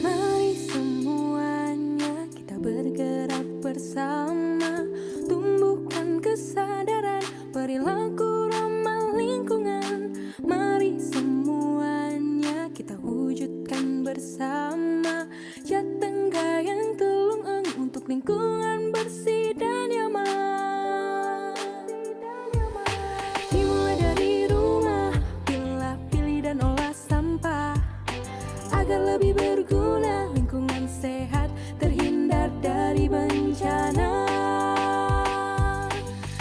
Mari semuanya kita bergerak bersama, tumbuhkan kesadaran perilaku ramah lingkungan. Mari semuanya kita wujudkan bersama, jateng gayang tulung eng untuk lingkungan bersih dan nyaman. Dimulai dari rumah, pilah, pilih dan olah sampah agar lebih berguna, lingkungan sehat, terhindar dari bencana.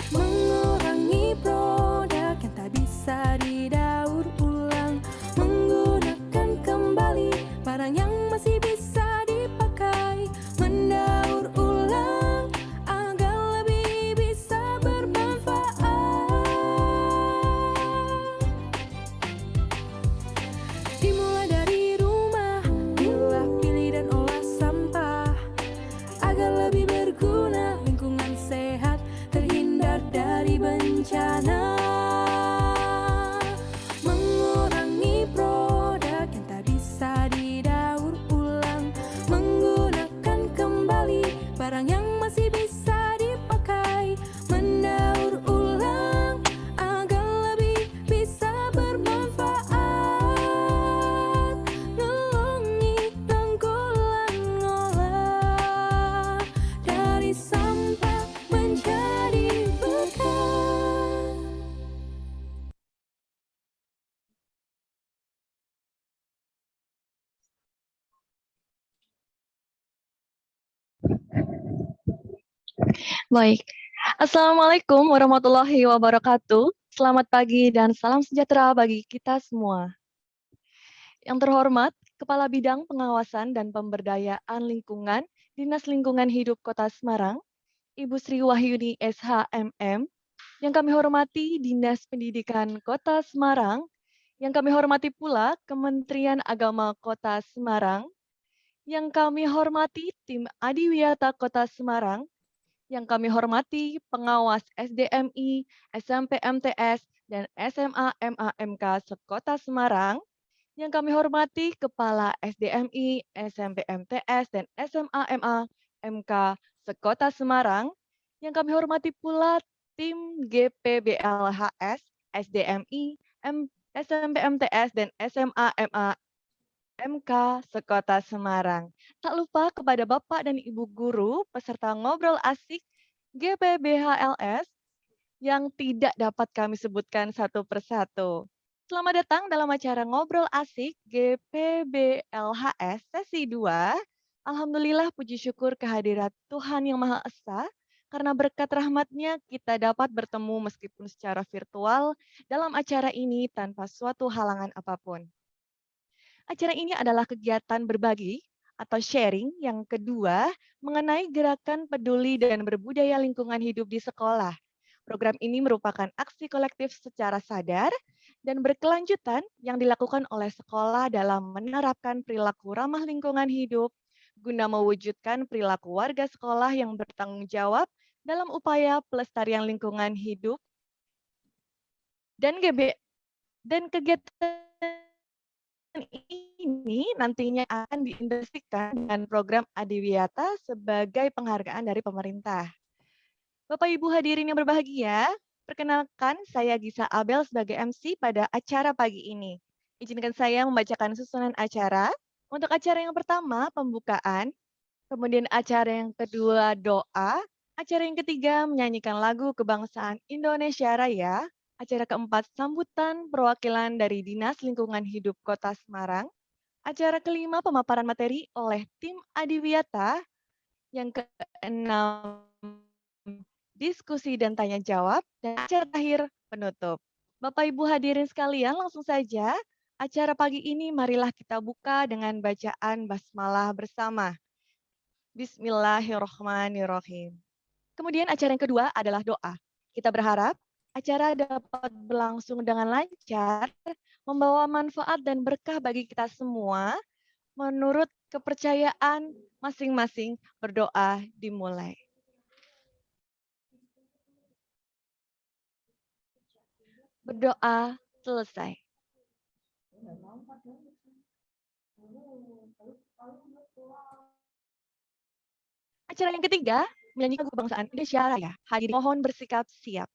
Mengurangi produk yang tak bisa didaur ulang, menggunakan kembali barang yang masih bisa dipakai, mendaur ulang agar lebih bisa bermanfaat. Dimulai dari rumah, pilah, pilih dan olah sampah agar lebih berguna, lingkungan sehat, terhindar dari bencana. Mengurangi produk yang tak bisa didaur ulang, menggunakan kembali barang yang masih bisa dipakai, mendaur ulang agar lebih bisa bermanfaat. Nolongi tanggulan ngolah dari sampah menjadi berkah. Baik, Assalamualaikum warahmatullahi wabarakatuh. Selamat pagi dan salam sejahtera bagi kita semua. Yang terhormat, Kepala Bidang Pengawasan dan Pemberdayaan Lingkungan, Dinas Lingkungan Hidup Kota Semarang, Ibu Sri Wahyuni SHMM, yang kami hormati Dinas Pendidikan Kota Semarang, yang kami hormati pula Kementerian Agama Kota Semarang, yang kami hormati tim Adiwiyata Kota Semarang, yang kami hormati pengawas SDMI, SMP MTS, dan SMA MAMK Sekota Semarang, yang kami hormati Kepala SDMI, SMP MTS, dan SMA MAMK Sekota Semarang, yang kami hormati pula tim GPBLHS, SDMI, SMP MTS, dan SMA MAMK Sekota Semarang. Tak lupa kepada Bapak dan Ibu Guru, peserta ngobrol asik GPBHLS yang tidak dapat kami sebutkan satu persatu. Selamat datang dalam acara ngobrol asik GPBLHS sesi 2. Alhamdulillah puji syukur kehadirat Tuhan Yang Maha Esa, karena berkat rahmat-Nya kita dapat bertemu meskipun secara virtual dalam acara ini tanpa suatu halangan apapun. Acara ini adalah kegiatan berbagi atau sharing yang kedua mengenai gerakan peduli dan berbudaya lingkungan hidup di sekolah. Program ini merupakan aksi kolektif secara sadar dan berkelanjutan yang dilakukan oleh sekolah dalam menerapkan perilaku ramah lingkungan hidup guna mewujudkan perilaku warga sekolah yang bertanggung jawab dalam upaya pelestarian lingkungan hidup dan kegiatan ini nantinya akan diintegrasikan dengan program Adiwiyata sebagai penghargaan dari pemerintah. Bapak Ibu hadirin yang berbahagia, perkenalkan saya Gisa Abel sebagai MC pada acara pagi ini. Izinkan saya membacakan susunan acara. Untuk acara yang pertama, pembukaan. Kemudian acara yang kedua, doa. Acara yang ketiga, menyanyikan lagu kebangsaan Indonesia Raya. Acara keempat, sambutan perwakilan dari Dinas Lingkungan Hidup Kota Semarang. Acara kelima, pemaparan materi oleh tim Adiwiyata. Yang keenam, diskusi dan tanya jawab, dan acara terakhir penutup. Bapak Ibu hadirin sekalian, langsung saja acara pagi ini marilah kita buka dengan bacaan basmalah bersama. Bismillahirrahmanirrahim. Kemudian acara yang kedua adalah doa. Kita berharap acara dapat berlangsung dengan lancar, membawa manfaat dan berkah bagi kita semua. Menurut kepercayaan masing-masing, berdoa dimulai. Berdoa selesai. Acara yang ketiga, menyanyikan lagu kebangsaan Indonesia Raya. Hadirin mohon bersikap siap.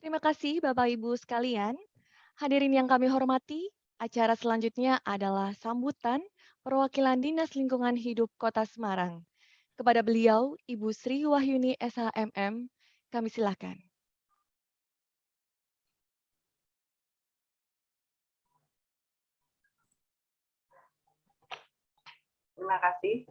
Terima kasih Bapak Ibu sekalian. Hadirin yang kami hormati, acara selanjutnya adalah sambutan perwakilan Dinas Lingkungan Hidup Kota Semarang. Kepada beliau, Ibu Sri Wahyuni SHMM, kami silakan. Terima kasih.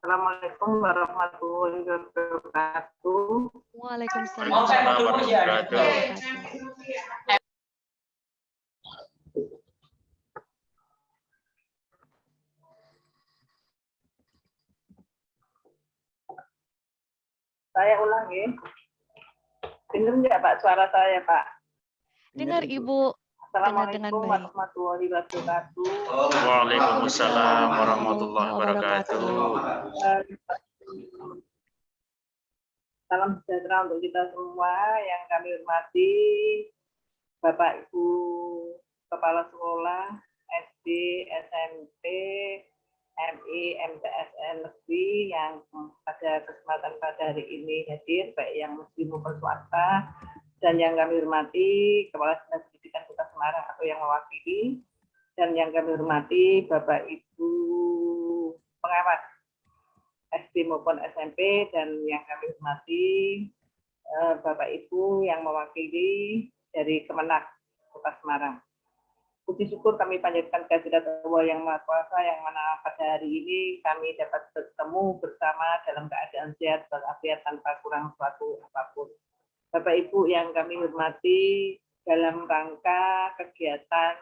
Assalamualaikum warahmatullahi wabarakatuh. Waalaikumsalam warahmatullahi wabarakatuh. Saya ulangi. Dengar nggak Pak suara saya Pak? Dengar Ibu. Assalamualaikum warahmatullahi wabarakatuh. Waalaikumsalam warahmatullahi wabarakatuh. Salam sejahtera untuk kita semua yang kami hormati, Bapak Ibu Kepala Sekolah SD, SMP, MI, MTSN Negeri yang pada kesempatan pada hari ini hadir, baik yang muslim maupun swasta, dan yang kami hormati Kepala Dinas Pendidikan Kota Semarang atau yang mewakili, dan yang kami hormati Bapak Ibu pengawas SD maupun SMP, dan yang kami hormati Bapak Ibu yang mewakili dari Kemenak Kota Semarang. Puji syukur kami panjatkan kehadirat Allah yang Maha Kuasa, yang mana pada hari ini kami dapat bertemu bersama dalam keadaan sehat walafiat tanpa kurang suatu apapun. Bapak Ibu yang kami hormati, dalam rangka kegiatan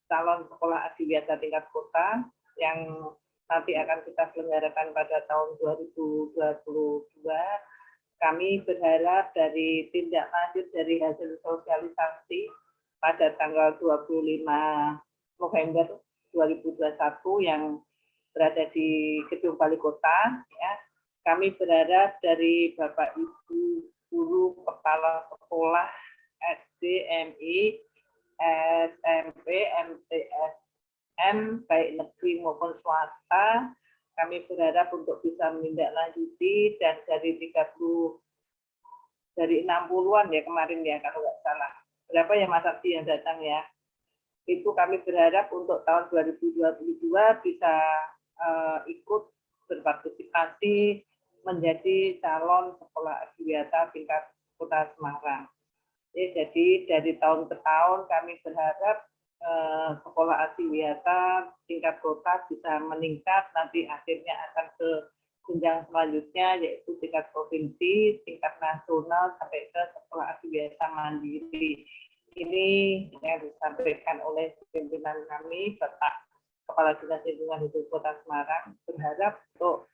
calon sekolah adiwiyata tingkat kota yang nanti akan kita selenggarakan pada tahun 2022, kami berharap dari tindak lanjut dari hasil sosialisasi pada tanggal 25 November 2021 yang berada di Gedung Balai Kota, ya, kami berharap dari Bapak Ibu guru kepala sekolah SD, MI, SMP, MTSN, baik negeri maupun swasta. Kami berharap untuk bisa menindaklanjuti dan dari 60-an ya kemarin ya kalau nggak salah. Berapa ya Mas Abdi yang datang ya? Itu kami berharap untuk tahun 2022 bisa ikut berpartisipasi menjadi calon sekolah adiwiyata tingkat Kota Semarang. Jadi dari tahun ke tahun kami berharap sekolah adiwiyata tingkat kota bisa meningkat, nanti akhirnya akan ke jenjang selanjutnya yaitu tingkat provinsi, tingkat nasional sampai ke sekolah adiwiyata mandiri. Ini yang disampaikan oleh pimpinan kami, Bapak Kepala Dinas Lingkungan Hidup Kota Semarang, berharap untuk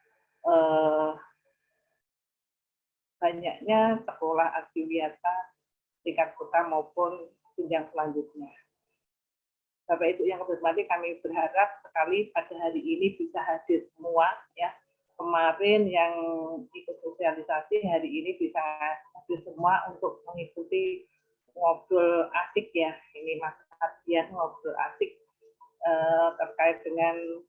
banyaknya sekolah adiwiyata tingkat kota maupun jenjang selanjutnya. Bapak Ibu yang hormati, kami berharap sekali pada hari ini bisa hadir semua ya. Kemarin yang ikut sosialisasi, hari ini bisa hadir semua untuk mengikuti ngobrol asik ya. Ini Mas Ardian ngobrol asik terkait dengan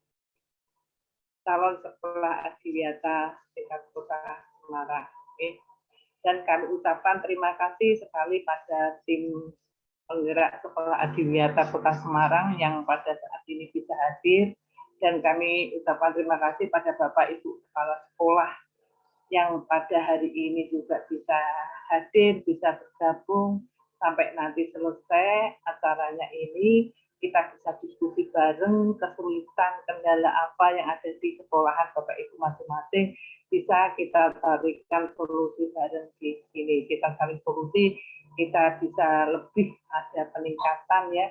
calon sekolah adiwiyata tingkat Kota Semarang. Dan kami ucapkan terima kasih sekali pada tim penggerak sekolah adiwiyata Kota Semarang yang pada saat ini bisa hadir, dan kami ucapkan terima kasih pada Bapak Ibu Kepala Sekolah yang pada hari ini juga bisa hadir, bisa bergabung sampai nanti selesai acaranya ini. Kita bisa diskusi bareng kesulitan, kendala apa yang ada di sekolahan Bapak Ibu masing-masing, bisa kita carikan solusi bareng di sini. Kita cari solusi, kita bisa lebih ada peningkatan ya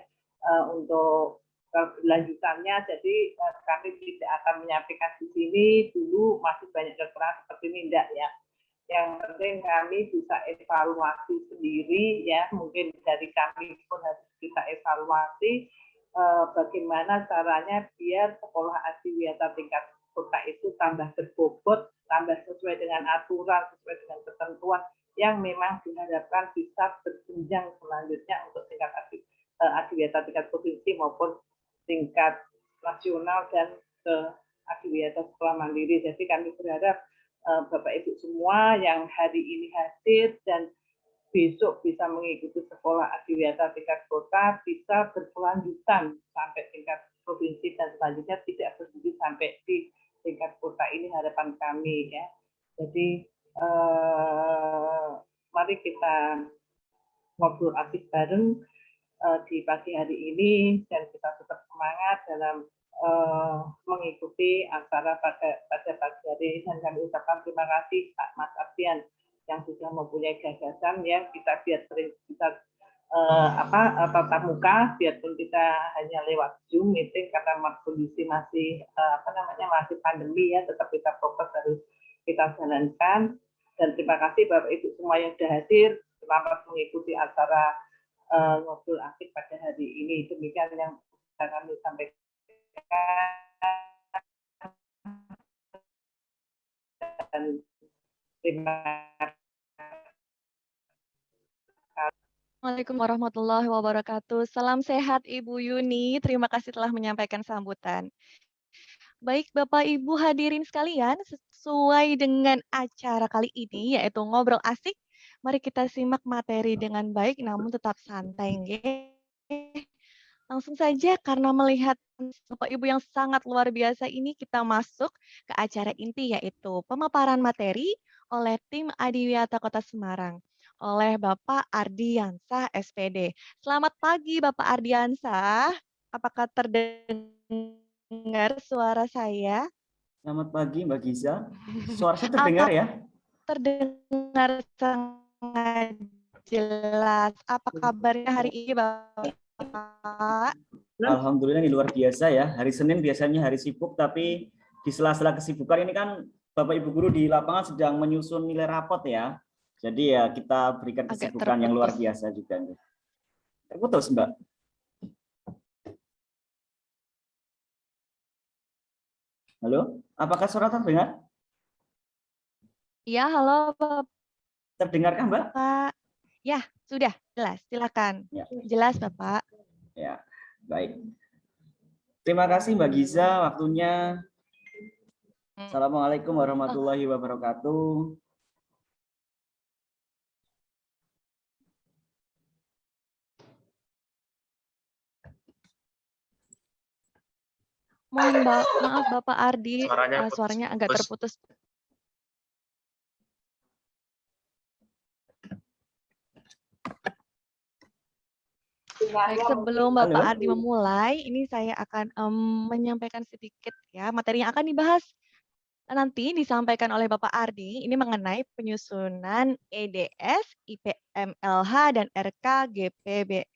untuk kelanjutannya. Jadi kami tidak akan menyampaikan di sini dulu, masih banyak kekurangan seperti ini enggak ya. Yang penting kami bisa evaluasi sendiri ya, mungkin dari kami pun harus kita evaluasi bagaimana caranya biar sekolah adiwiyata tingkat kota itu tambah berbobot, tambah sesuai dengan aturan, sesuai dengan ketentuan yang memang diharapkan bisa berjenjang selanjutnya untuk tingkat adiwiyata tingkat provinsi maupun tingkat nasional dan ke adiwiyata sekolah mandiri. Jadi kami berharap Bapak Ibu semua yang hari ini hadir dan besok bisa mengikuti sekolah adiwiyata tingkat kota bisa berkelanjutan sampai tingkat provinsi dan selanjutnya tidak berhenti sampai di tingkat kota. Ini harapan kami ya. Jadi mari kita ngobrol asik bareng di pagi hari ini dan kita tetap semangat dalam mengikuti acara pada pagi hari ini, dan kami ucapkan terima kasih Pak Mas Ardian yang sudah mempunyai gagasan ya, kita biar sering bisa tatap muka, biarpun kita hanya lewat Zoom meeting karena kondisi masih masih pandemi ya, tetap kita fokus harus kita jalankan. Dan terima kasih Bapak Ibu semua yang sudah hadir, selamat mengikuti acara ngobrol asik pada hari ini. Demikian yang bisa kami sampaikan. Dan terima kasih. Waalaikumsalam warahmatullahi wabarakatuh. Salam sehat Ibu Yuni. Terima kasih telah menyampaikan sambutan. Baik Bapak Ibu hadirin sekalian, sesuai dengan acara kali ini yaitu ngobrol asik, mari kita simak materi dengan baik namun tetap santai. Langsung saja karena melihat Bapak Ibu yang sangat luar biasa ini, kita masuk ke acara inti yaitu pemaparan materi oleh tim Adiwiyata Kota Semarang oleh Bapak Ardiansah SPD. Selamat pagi Bapak Ardiansah. Apakah terdengar suara saya? Selamat pagi Mbak Giza. Suara saya terdengar ya? Terdengar sangat jelas. Apa kabarnya hari ini Bapak? Alhamdulillah ini luar biasa ya. Hari Senin biasanya hari sibuk, tapi di sela-sela kesibukan ini kan Bapak Ibu guru di lapangan sedang menyusun nilai rapot ya. Jadi ya kita berikan kesibukan yang luar biasa juga. Terputus Mbak. Halo, apakah suara terdengar? Ya, halo Bapak Terdengarkah, Mbak? Pak. Ya, sudah jelas. Silakan. Ya. Jelas, Bapak. Ya, baik. Terima kasih Mbak Giza waktunya. Assalamualaikum warahmatullahi wabarakatuh. Mohon maaf Bapak Ardi, suaranya agak terputus. Baik, sebelum Bapak Ardi memulai, ini saya akan menyampaikan sedikit ya materi yang akan dibahas nanti disampaikan oleh Bapak Ardi. Ini mengenai penyusunan EDS, IPMLH, dan RKGPBLHS.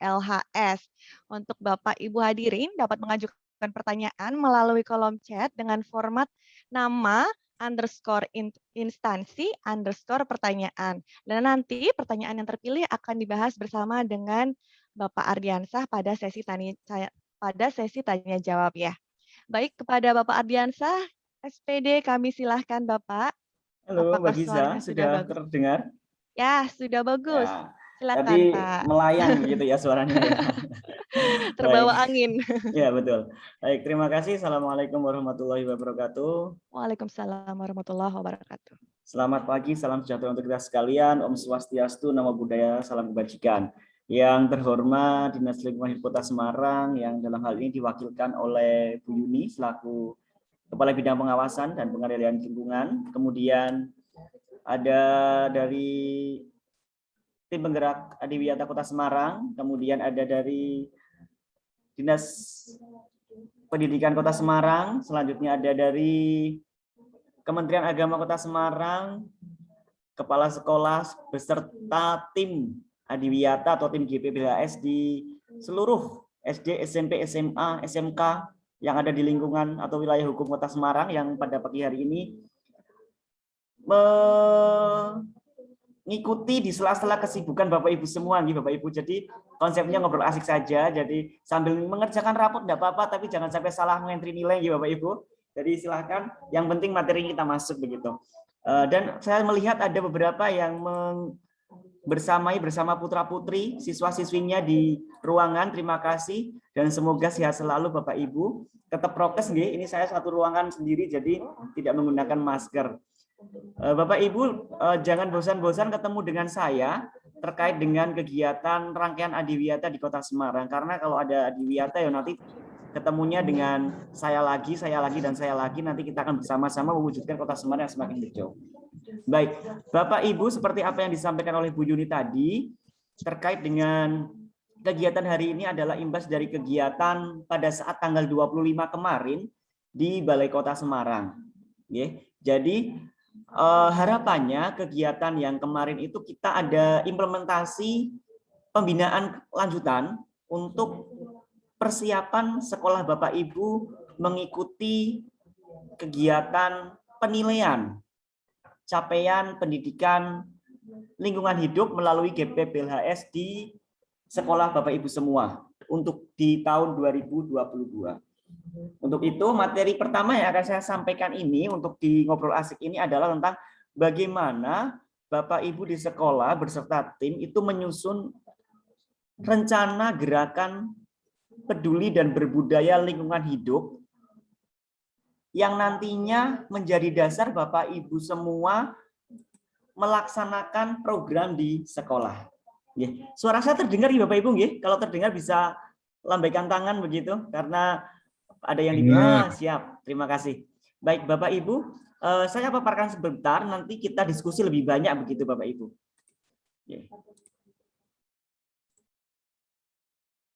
Untuk Bapak Ibu hadirin dapat mengajukan pertanyaan melalui kolom chat dengan format nama _instansi _pertanyaan. Dan nanti pertanyaan yang terpilih akan dibahas bersama dengan Bapak Ardiansah pada sesi tanya jawab ya. Baik, kepada Bapak Ardiansah, SPD kami silahkan Bapak. Halo Apakah Mbak Giza, suaranya sudah terdengar? Ya, sudah bagus. Ya. Silakan Tadi Pak. melayang begitu ya suaranya. Terbawa Baik. angin. Ya betul. Baik, terima kasih. Assalamualaikum warahmatullahi wabarakatuh. Waalaikumsalam warahmatullahi wabarakatuh. Selamat pagi, salam sejahtera untuk kita sekalian. Om Swastiastu, Namo Buddhaya, salam kebajikan. Yang terhormat Dinas Lingkungan Hidup Kota Semarang yang dalam hal ini diwakilkan oleh Bu Yuni selaku Kepala Bidang Pengawasan dan Pengendalian Lingkungan. Kemudian ada dari tim penggerak Adiwiyata Kota Semarang, kemudian ada dari Dinas Pendidikan Kota Semarang, selanjutnya ada dari Kementerian Agama Kota Semarang, kepala sekolah beserta tim Adiwiyata atau tim GPBHS di seluruh SD, SMP, SMA, SMK yang ada di lingkungan atau wilayah hukum Kota Semarang yang pada pagi hari ini mengikuti di sela-sela kesibukan Bapak Ibu semua nih Bapak Ibu. Jadi konsepnya ngobrol asik saja. Jadi sambil mengerjakan rapot enggak apa-apa, tapi jangan sampai salah mengentri nilai ya Bapak Ibu. Jadi silahkan, yang penting materi kita masuk begitu. Dan saya melihat ada beberapa yang bersama putra-putri, siswa-siswinya di ruangan. Terima kasih dan semoga sehat selalu Bapak Ibu. Tetap prokes nggih. Ini saya satu ruangan sendiri jadi tidak menggunakan masker. Bapak Ibu jangan bosan-bosan ketemu dengan saya terkait dengan kegiatan rangkaian Adiwiyata di Kota Semarang. Karena kalau ada Adiwiyata ya nanti ketemunya dengan saya lagi, dan saya lagi. Nanti kita akan bersama-sama mewujudkan Kota Semarang yang semakin hijau. Baik, Bapak Ibu, seperti apa yang disampaikan oleh Bu Yuni tadi, terkait dengan kegiatan hari ini adalah imbas dari kegiatan pada saat tanggal 25 kemarin di Balai Kota Semarang. Jadi harapannya kegiatan yang kemarin itu kita ada implementasi pembinaan lanjutan untuk persiapan sekolah Bapak Ibu mengikuti kegiatan penilaian capaian pendidikan lingkungan hidup melalui GPBLHS di sekolah Bapak Ibu semua untuk di tahun 2022. Untuk itu materi pertama yang akan saya sampaikan ini untuk di ngobrol asik ini adalah tentang bagaimana Bapak Ibu di sekolah beserta tim itu menyusun rencana gerakan peduli dan berbudaya lingkungan hidup yang nantinya menjadi dasar Bapak Ibu semua melaksanakan program di sekolah. Suara saya terdengar ya Bapak Ibu nggih? Kalau terdengar bisa lambaikan tangan begitu karena ada yang siap. Terima kasih. Baik Bapak Ibu, saya paparkan sebentar nanti kita diskusi lebih banyak begitu Bapak Ibu.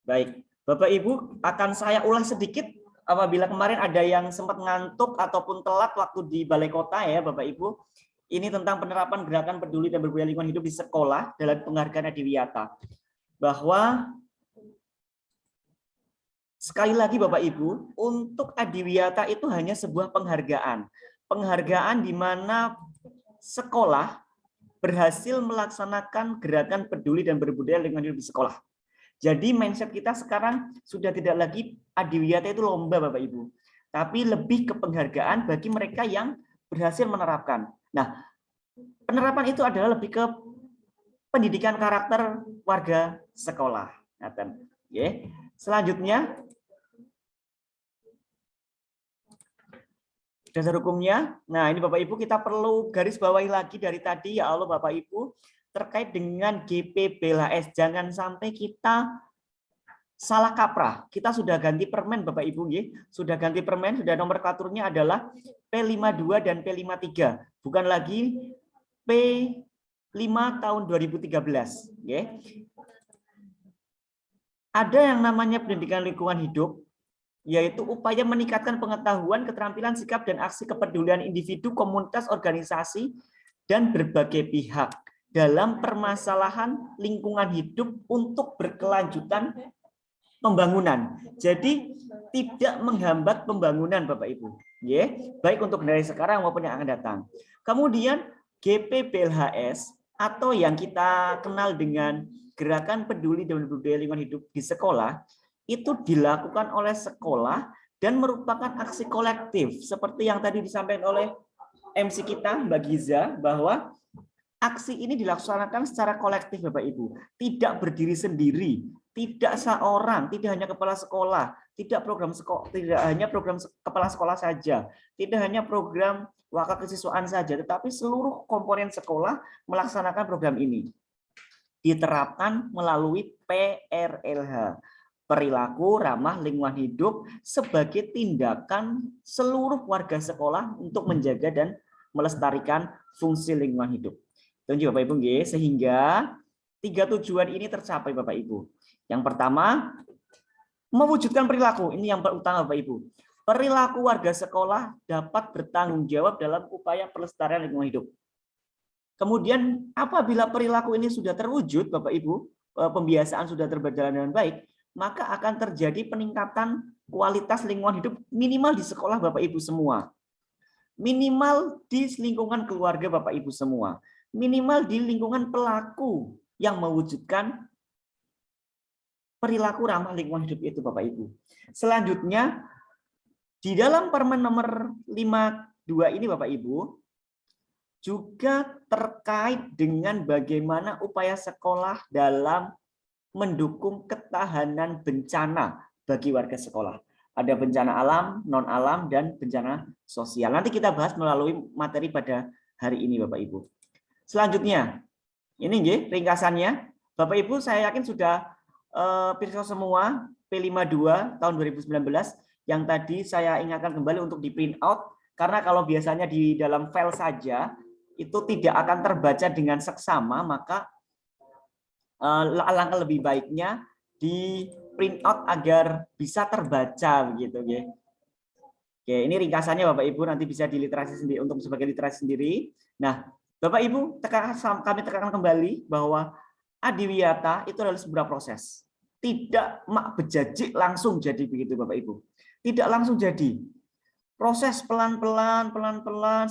Baik, Bapak Ibu akan saya ulas sedikit apabila kemarin ada yang sempat ngantuk ataupun telat waktu di Balai Kota ya Bapak Ibu. Ini tentang penerapan gerakan peduli dan berbudaya lingkungan hidup di sekolah dalam penghargaan Adiwiyata. Bahwa sekali lagi Bapak Ibu, untuk Adiwiyata itu hanya sebuah penghargaan. Penghargaan di mana sekolah berhasil melaksanakan gerakan peduli dan berbudaya lingkungan hidup di sekolah. Jadi mindset kita sekarang sudah tidak lagi Adiwiyata itu lomba Bapak Ibu, tapi lebih ke penghargaan bagi mereka yang berhasil menerapkan. Nah, penerapan itu adalah lebih ke pendidikan karakter warga sekolah. Oke. Selanjutnya dasar hukumnya. Nah, ini Bapak Ibu kita perlu garis bawahi lagi dari tadi ya Allah Bapak Ibu terkait dengan GPBLHS. Jangan sampai kita salah kaprah. Kita sudah ganti permen Bapak Ibu nggih. Sudah ganti permen, sudah nomenklaturnya adalah P52 dan P53. Bukan lagi P5 tahun 2013, nggih. Ada yang namanya pendidikan lingkungan hidup, yaitu upaya meningkatkan pengetahuan, keterampilan, sikap, dan aksi kepedulian individu, komunitas, organisasi, dan berbagai pihak dalam permasalahan lingkungan hidup untuk berkelanjutan pembangunan. Jadi tidak menghambat pembangunan Bapak Ibu. Baik untuk dari sekarang maupun yang akan datang. Kemudian GPBLHS atau yang kita kenal dengan Gerakan Peduli dan Budaya Lingkungan Hidup di sekolah, itu dilakukan oleh sekolah dan merupakan aksi kolektif seperti yang tadi disampaikan oleh MC kita Mbak Giza, bahwa aksi ini dilaksanakan secara kolektif Bapak Ibu, tidak berdiri sendiri, tidak seorang, tidak hanya kepala sekolah, tidak hanya program kepala sekolah saja, tidak hanya program wakil kesiswaan saja, tetapi seluruh komponen sekolah melaksanakan program ini. Diterapkan melalui PRLH, perilaku ramah lingkungan hidup, sebagai tindakan seluruh warga sekolah untuk menjaga dan melestarikan fungsi lingkungan hidup. Tunjuk Bapak Ibu, sehingga 3 tujuan ini tercapai Bapak Ibu. Yang pertama, mewujudkan perilaku. Ini yang utama Bapak Ibu. Perilaku warga sekolah dapat bertanggung jawab dalam upaya pelestarian lingkungan hidup. Kemudian apabila perilaku ini sudah terwujud Bapak Ibu, pembiasaan sudah berjalan dengan baik, maka akan terjadi peningkatan kualitas lingkungan hidup minimal di sekolah Bapak Ibu semua. Minimal di lingkungan keluarga Bapak Ibu semua. Minimal di lingkungan pelaku yang mewujudkan perilaku ramah lingkungan hidup itu Bapak Ibu. Selanjutnya, di dalam Permen nomor 52 ini Bapak Ibu, juga terkait dengan bagaimana upaya sekolah dalam mendukung ketahanan bencana bagi warga sekolah. Ada bencana alam, non-alam, dan bencana sosial. Nanti kita bahas melalui materi pada hari ini Bapak Ibu. Selanjutnya, ini ringkasannya. Bapak Ibu saya yakin sudah pirsa semua P52 tahun 2019 yang tadi saya ingatkan kembali untuk di print out, karena kalau biasanya di dalam file saja itu tidak akan terbaca dengan seksama, maka alangkah lebih baiknya di print out agar bisa terbaca begitu ya. Oke, ini ringkasannya Bapak Ibu, nanti bisa di literasi sendiri untuk sebagai literasi sendiri. Nah, Bapak Ibu, kami tekankan kembali bahwa adiwiyata itu adalah sebuah proses. Tidak mak bejajik langsung jadi begitu Bapak Ibu. Tidak langsung jadi. Proses pelan-pelan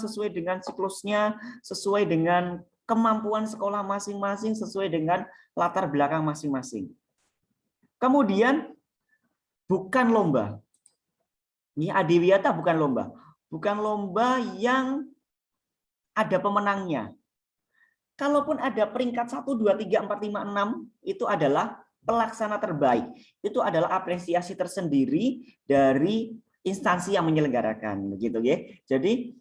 sesuai dengan siklusnya, sesuai dengan kemampuan sekolah masing-masing, sesuai dengan latar belakang masing-masing. Kemudian bukan lomba. Ini adiwiyata bukan lomba. Bukan lomba yang ada pemenangnya. Kalaupun ada peringkat 1, 2, 3, 4, 5, 6, itu adalah pelaksana terbaik. Itu adalah apresiasi tersendiri dari instansi yang menyelenggarakan, begitu ya. Jadi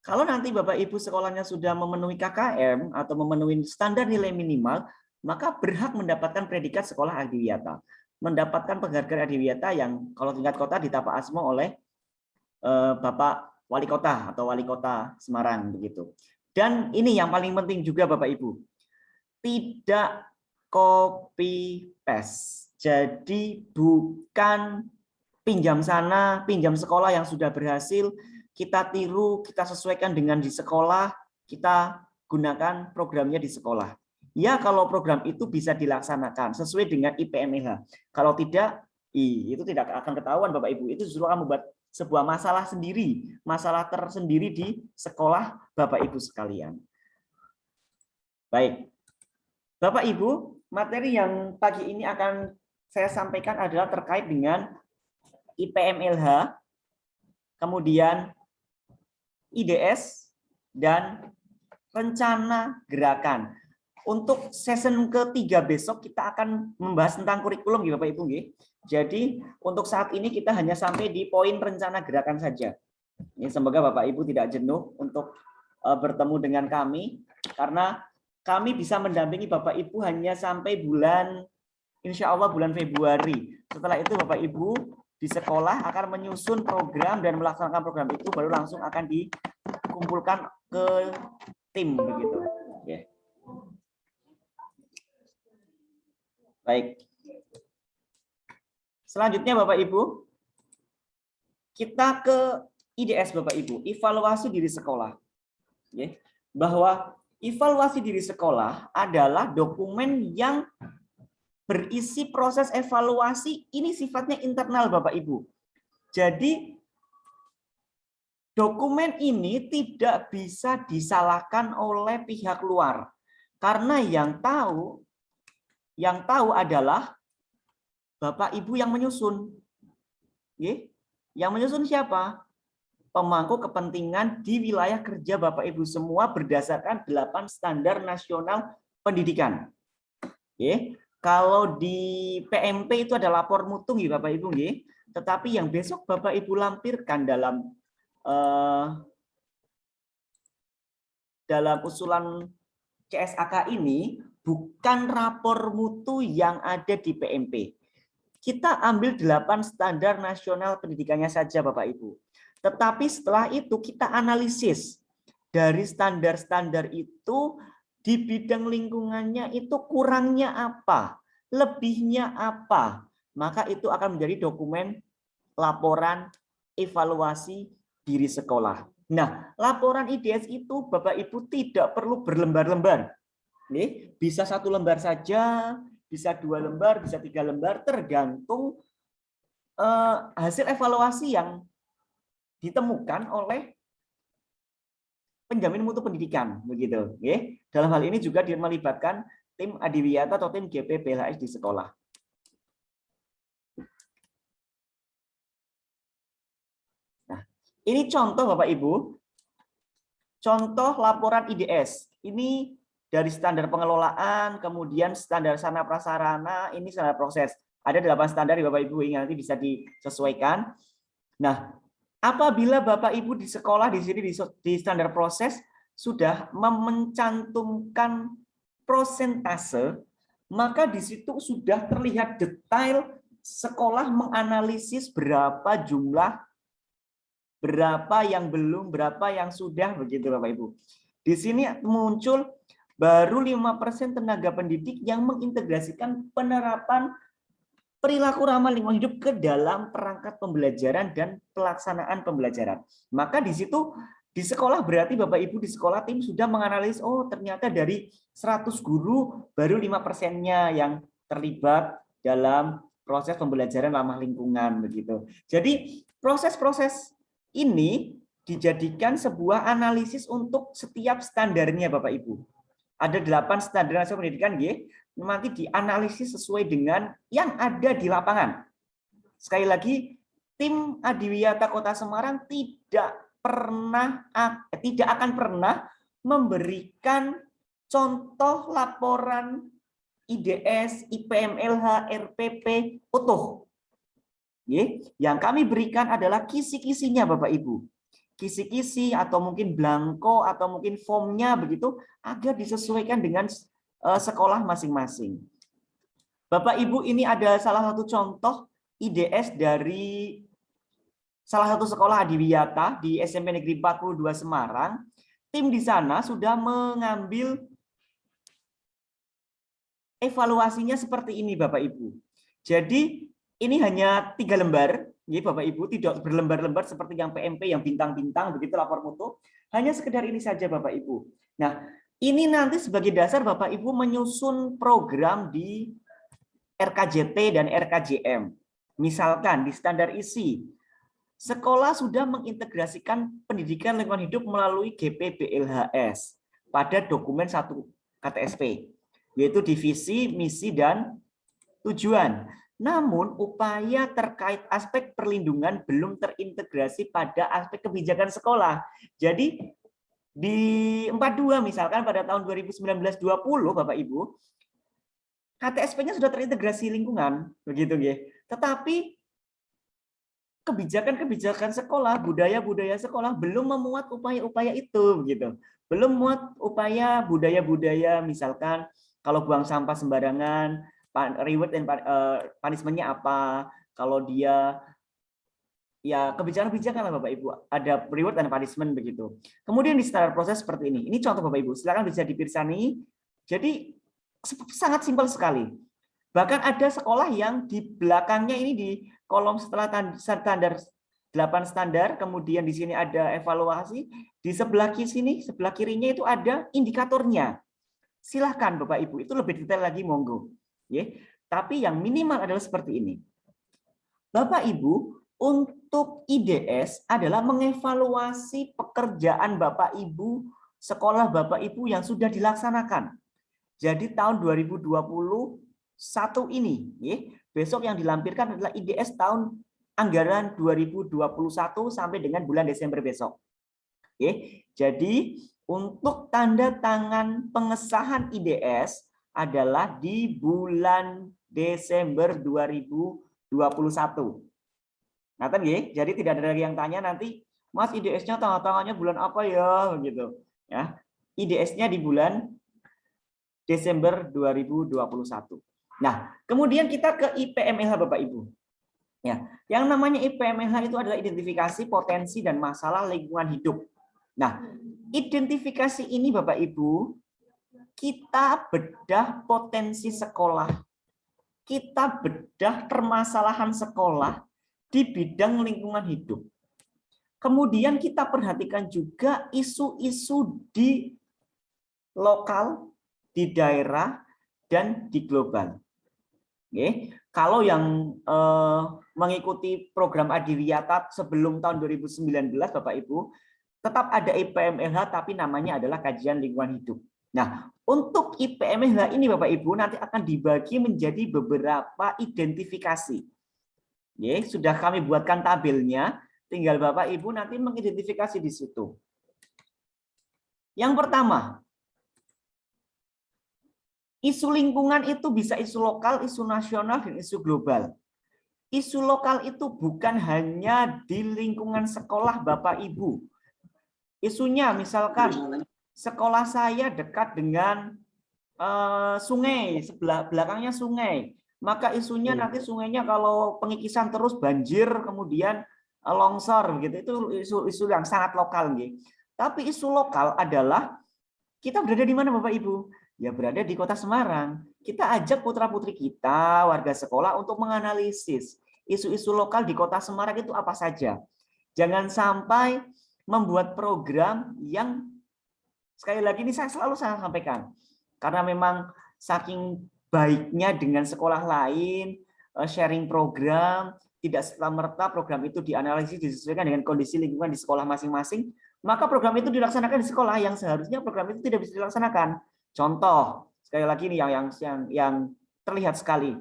kalau nanti Bapak Ibu sekolahnya sudah memenuhi KKM atau memenuhi standar nilai minimal, maka berhak mendapatkan predikat sekolah adiwiyata, mendapatkan penghargaan adiwiyata yang kalau tingkat kota ditapak asma oleh Bapak Wali Kota atau Wali Kota Semarang, begitu. Dan ini yang paling penting juga Bapak Ibu, tidak copy paste. Jadi bukan pinjam sana, pinjam sekolah yang sudah berhasil, kita tiru, kita sesuaikan dengan di sekolah, kita gunakan programnya di sekolah. Ya, kalau program itu bisa dilaksanakan sesuai dengan IPMLH. Kalau tidak, itu tidak akan ketahuan Bapak Ibu. Itu justru akan membuat sebuah masalah sendiri, masalah tersendiri di sekolah Bapak Ibu sekalian. Baik. Bapak Ibu, materi yang pagi ini akan saya sampaikan adalah terkait dengan IPMLH, kemudian IDS, dan rencana gerakan. Untuk season ketiga besok kita akan membahas tentang kurikulum ya Bapak Ibu. Jadi untuk saat ini kita hanya sampai di poin rencana gerakan saja. Ini semoga Bapak Ibu tidak jenuh untuk bertemu dengan kami, karena kami bisa mendampingi Bapak Ibu hanya sampai bulan, insya Allah bulan Februari. Setelah itu Bapak Ibu di sekolah akan menyusun program dan melaksanakan program itu, baru langsung akan dikumpulkan ke tim begitu. Oke. Baik. Selanjutnya Bapak Ibu, kita ke IDS Bapak Ibu, evaluasi diri sekolah. Bahwa evaluasi diri sekolah adalah dokumen yang berisi proses evaluasi, ini sifatnya internal Bapak Ibu. Jadi dokumen ini tidak bisa disalahkan oleh pihak luar, karena yang tahu adalah Bapak Ibu yang menyusun. Yang menyusun siapa? Pemangku kepentingan di wilayah kerja Bapak Ibu semua berdasarkan 8 standar nasional pendidikan. Kalau di PMP itu ada lapor mutu Bapak Ibu, tetapi yang besok Bapak Ibu lampirkan dalam usulan CSAK ini bukan rapor mutu yang ada di PMP. Kita ambil 8 standar nasional pendidikannya saja Bapak Ibu. Tetapi setelah itu kita analisis dari standar-standar itu di bidang lingkungannya itu kurangnya apa, lebihnya apa. Maka itu akan menjadi dokumen laporan evaluasi diri sekolah. Nah, laporan IDS itu Bapak Ibu tidak perlu berlembar-lembar. Bisa 1 lembar saja, bisa 2 lembar, bisa 3 lembar, tergantung hasil evaluasi yang ditemukan oleh penjamin mutu pendidikan, begitu. Dalam hal ini juga dia melibatkan tim Adiwiyata atau tim GP/PLHS di sekolah. Nah, ini contoh Bapak Ibu, contoh laporan IDS. Ini dari standar pengelolaan, kemudian standar sarana prasarana, ini standar proses. Ada 8 standar ya Bapak Ibu, yang nanti bisa disesuaikan. Nah, apabila Bapak Ibu di sekolah di sini di standar proses sudah mencantumkan prosentase, maka di situ sudah terlihat detail sekolah menganalisis berapa jumlah, berapa yang belum, berapa yang sudah, begitu Bapak Ibu. Di sini muncul baru 5% tenaga pendidik yang mengintegrasikan penerapan perilaku ramah lingkungan hidup ke dalam perangkat pembelajaran dan pelaksanaan pembelajaran. Maka di situ di sekolah berarti Bapak Ibu di sekolah tim sudah menganalisis, oh ternyata dari 100 guru baru 5%-nya yang terlibat dalam proses pembelajaran ramah lingkungan begitu. Jadi proses-proses ini dijadikan sebuah analisis untuk setiap standarnya Bapak Ibu. Ada 8 standar nasional pendidikan, nanti dianalisis sesuai dengan yang ada di lapangan. Sekali lagi, tim Adiwiyata Kota Semarang tidak akan pernah memberikan contoh laporan IDS, IPM-LH, RPP utuh. Yang kami berikan adalah kisi-kisinya Bapak Ibu. Kisi-kisi atau mungkin blanko atau mungkin formnya begitu agar disesuaikan dengan sekolah masing-masing. Bapak Ibu, ini ada salah satu contoh IDS dari salah satu sekolah Adiwiyata di SMP Negeri 42 Semarang. Tim di sana sudah mengambil evaluasinya seperti ini Bapak Ibu. Jadi ini hanya 3 lembar. Bapak Ibu, tidak berlembar-lembar seperti yang PMP yang bintang-bintang begitu lapor mutu, hanya sekedar ini saja Bapak Ibu. Nah, ini nanti sebagai dasar Bapak Ibu menyusun program di RKJT dan RKJM. Misalkan di standar isi, sekolah sudah mengintegrasikan pendidikan lingkungan hidup melalui GP/PLHS pada dokumen 1 KTSP, yaitu divisi, misi, dan tujuan. Namun, upaya terkait aspek perlindungan belum terintegrasi pada aspek kebijakan sekolah. Jadi, Di 42 misalkan pada tahun 2019-20 Bapak Ibu, KTSP-nya sudah terintegrasi lingkungan, begitu nggih. Tetapi kebijakan-kebijakan sekolah, budaya-budaya sekolah belum memuat upaya-upaya itu, begitu. Belum muat upaya budaya-budaya, misalkan kalau buang sampah sembarangan, reward dan punishment-nya apa, kalau dia ya kebijakan-kebijakan lah Bapak Ibu, ada reward dan punishment begitu. Kemudian di standar proses seperti ini. Ini contoh Bapak Ibu, silakan bisa dipirsani. Jadi sangat simpel sekali. Bahkan ada sekolah yang di belakangnya ini di kolom setelah standar 8 standar, kemudian di sini ada evaluasi, di sebelah sini, sebelah kirinya itu ada indikatornya. Silahkan Bapak Ibu, itu lebih detail lagi monggo. Tapi yang minimal adalah seperti ini. Bapak Ibu, untuk IDS adalah mengevaluasi pekerjaan Bapak Ibu, sekolah Bapak Ibu yang sudah dilaksanakan. Jadi tahun 2021 ini, besok yang dilampirkan adalah IDS tahun anggaran 2021 sampai dengan bulan Desember besok. Jadi untuk tanda tangan pengesahan IDS adalah di bulan Desember 2021. Ngaten nggih? Jadi tidak ada lagi yang tanya nanti, Mas IDS-nya tanda tangannya bulan apa ya, gitu. Ya, IDS-nya di bulan Desember 2021. Nah, kemudian kita ke IPMLH Bapak Ibu. Ya, yang namanya IPMLH itu adalah identifikasi potensi dan masalah lingkungan hidup. Nah, identifikasi ini Bapak Ibu, kita bedah potensi sekolah, kita bedah permasalahan sekolah di bidang lingkungan hidup. Kemudian kita perhatikan juga isu-isu di lokal, di daerah, dan di global. Kalau yang mengikuti program Adiwiyata sebelum tahun 2019, Bapak Ibu, tetap ada IPMLH, tapi namanya adalah kajian lingkungan hidup. Nah, untuk IPMLH ini Bapak Ibu nanti akan dibagi menjadi beberapa identifikasi. Sudah kami buatkan tabelnya, tinggal Bapak Ibu nanti mengidentifikasi di situ. Yang pertama, isu lingkungan itu bisa isu lokal, isu nasional, dan isu global. Isu lokal itu bukan hanya di lingkungan sekolah Bapak Ibu. Isunya misalkan sekolah saya dekat dengan sungai, sebelah belakangnya sungai. Maka isunya nanti sungainya kalau pengikisan terus banjir, kemudian longsor, begitu. Itu isu yang sangat lokal, nggih. Tapi isu lokal adalah kita berada di mana Bapak Ibu? Ya berada di Kota Semarang. Kita ajak putra-putri kita, warga sekolah untuk menganalisis isu-isu lokal di Kota Semarang itu apa saja. Jangan sampai membuat program yang sekali lagi ini saya selalu sampaikan. Karena memang saking baiknya dengan sekolah lain, sharing program, tidak serta-merta program itu dianalisis, disesuaikan dengan kondisi lingkungan di sekolah masing-masing, maka program itu dilaksanakan di sekolah yang seharusnya program itu tidak bisa dilaksanakan. Contoh, sekali lagi ini yang terlihat sekali.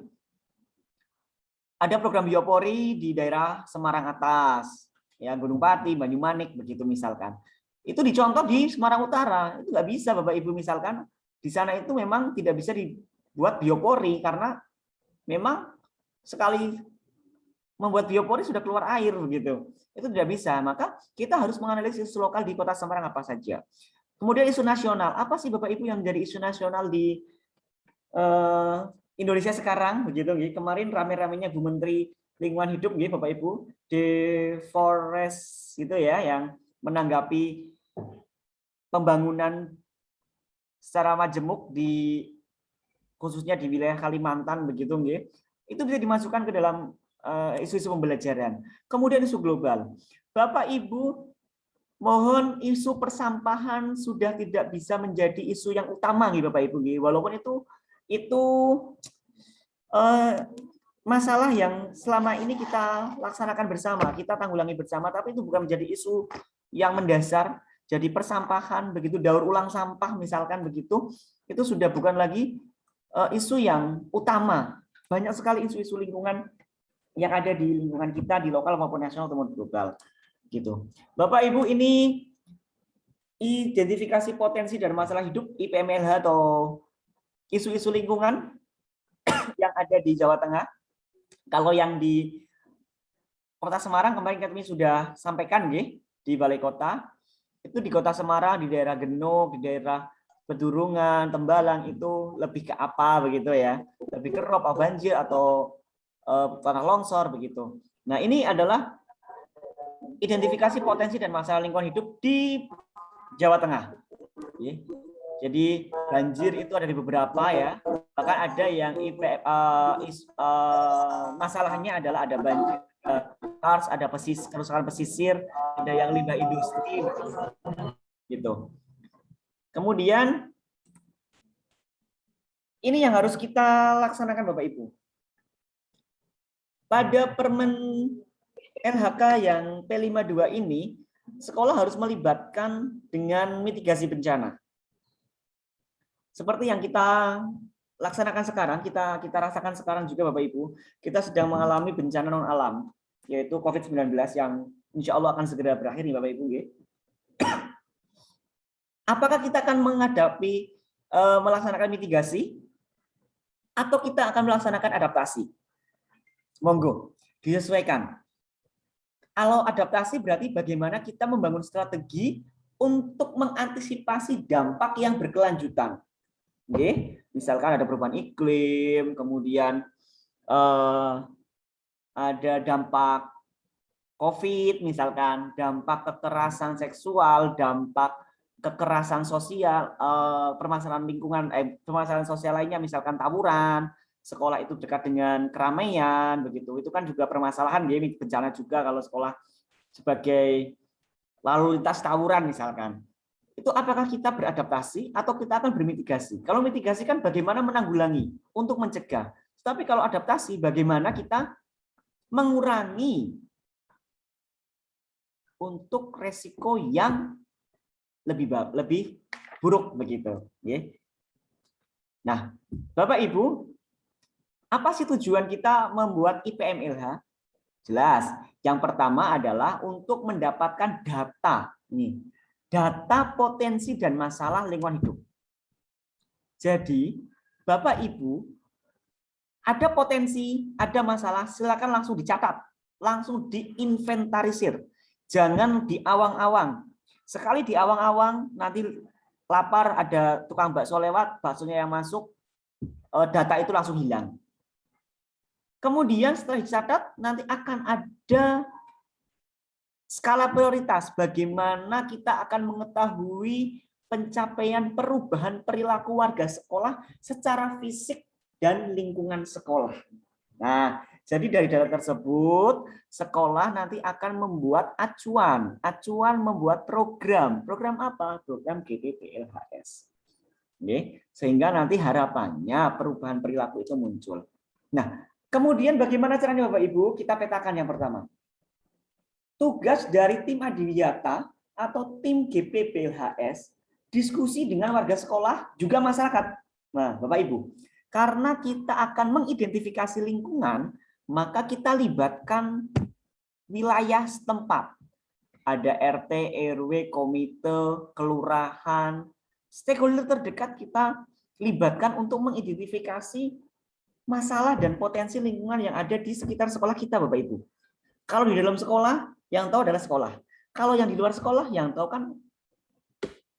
Ada program biopori di daerah Semarang Atas, ya Gunung Pati, Banyumanik, begitu misalkan. Itu dicontoh di Semarang Utara, itu nggak bisa Bapak Ibu misalkan di sana itu memang tidak bisa buat biopori karena memang sekali membuat biopori sudah keluar air begitu. Itu tidak bisa. Maka kita harus menganalisis isu lokal di Kota Semarang apa saja. Kemudian isu nasional. Apa sih Bapak Ibu yang menjadi isu nasional di Indonesia sekarang begitu nggih. Kemarin rame-ramenya Bu Menteri Lingkungan Hidup nggih Bapak Ibu di Forest itu ya yang menanggapi pembangunan secara majemuk di khususnya di wilayah Kalimantan begitu nggih. Itu bisa dimasukkan ke dalam isu-isu pembelajaran. Kemudian isu global. Bapak Ibu, mohon isu persampahan sudah tidak bisa menjadi isu yang utama nggih Bapak Ibu nggih. Walaupun itu masalah yang selama ini kita laksanakan bersama, kita tanggulangi bersama, tapi itu bukan menjadi isu yang mendasar. Jadi persampahan begitu, daur ulang sampah misalkan begitu, itu sudah bukan lagi isu yang utama. Banyak sekali isu-isu lingkungan yang ada di lingkungan kita, di lokal maupun nasional maupun global. Gitu. Bapak Ibu, ini identifikasi potensi dan masalah hidup IPMLH atau isu-isu lingkungan yang ada di Jawa Tengah. Kalau yang di Kota Semarang kemarin kami sudah sampaikan di Balai Kota. Itu di Kota Semarang, di daerah Genuk, di daerah Pedurungan, Tembalang itu lebih ke apa begitu ya? Lebih ke rob, banjir atau tanah longsor begitu. Nah, ini adalah identifikasi potensi dan masalah lingkungan hidup di Jawa Tengah. Jadi banjir itu ada di beberapa ya. Bahkan ada yang masalahnya adalah ada banjir kars, ada kerusakan pesisir, ada yang limbah industri gitu. Kemudian ini yang harus kita laksanakan Bapak Ibu. Pada Permen LHK yang P52 ini, sekolah harus melibatkan dengan mitigasi bencana. Seperti yang kita laksanakan sekarang, kita rasakan sekarang juga Bapak Ibu, kita sedang mengalami bencana non alam, yaitu COVID-19 yang insya Allah akan segera berakhir nih Bapak Ibu. Apakah kita akan menghadapi melaksanakan mitigasi atau kita akan melaksanakan adaptasi? Monggo, disesuaikan. Kalau adaptasi berarti bagaimana kita membangun strategi untuk mengantisipasi dampak yang berkelanjutan. Misalkan ada perubahan iklim, kemudian ada dampak COVID, misalkan dampak kekerasan seksual, dampak kekerasan sosial, permasalahan lingkungan, permasalahan sosial lainnya, misalkan tawuran, sekolah itu dekat dengan keramaian, begitu. Itu kan juga permasalahan, bencana juga kalau sekolah sebagai lalu lintas tawuran misalkan. Itu apakah kita beradaptasi atau kita akan bermitigasi? Kalau mitigasi kan bagaimana menanggulangi untuk mencegah. Tapi kalau adaptasi bagaimana kita mengurangi untuk resiko yang lebih buruk begitu. Nah, Bapak Ibu, apa sih tujuan kita membuat IPMLH? Jelas. Yang pertama adalah untuk mendapatkan data. Data potensi dan masalah lingkungan hidup. Jadi, Bapak Ibu, ada potensi, ada masalah, silakan langsung dicatat, langsung diinventarisir. Jangan diawang-awang. Sekali diawang-awang, nanti lapar ada tukang bakso lewat, baksonya yang masuk, data itu langsung hilang. Kemudian setelah dicatat, nanti akan ada skala prioritas, bagaimana kita akan mengetahui pencapaian perubahan perilaku warga sekolah secara fisik dan lingkungan sekolah. Nah, jadi dari data tersebut, sekolah nanti akan membuat acuan membuat program. Program apa? Program GPPLHS. Sehingga nanti harapannya perubahan perilaku itu muncul. Nah, kemudian bagaimana caranya Bapak Ibu? Kita petakan yang pertama. Tugas dari tim Adiwiyata atau tim GPPLHS diskusi dengan warga sekolah juga masyarakat. Nah, Bapak Ibu, karena kita akan mengidentifikasi lingkungan, maka kita libatkan wilayah setempat. Ada RT, RW, komite, kelurahan, stakeholder terdekat kita libatkan untuk mengidentifikasi masalah dan potensi lingkungan yang ada di sekitar sekolah kita, Bapak Ibu. Kalau di dalam sekolah, yang tahu adalah sekolah. Kalau yang di luar sekolah, yang tahu kan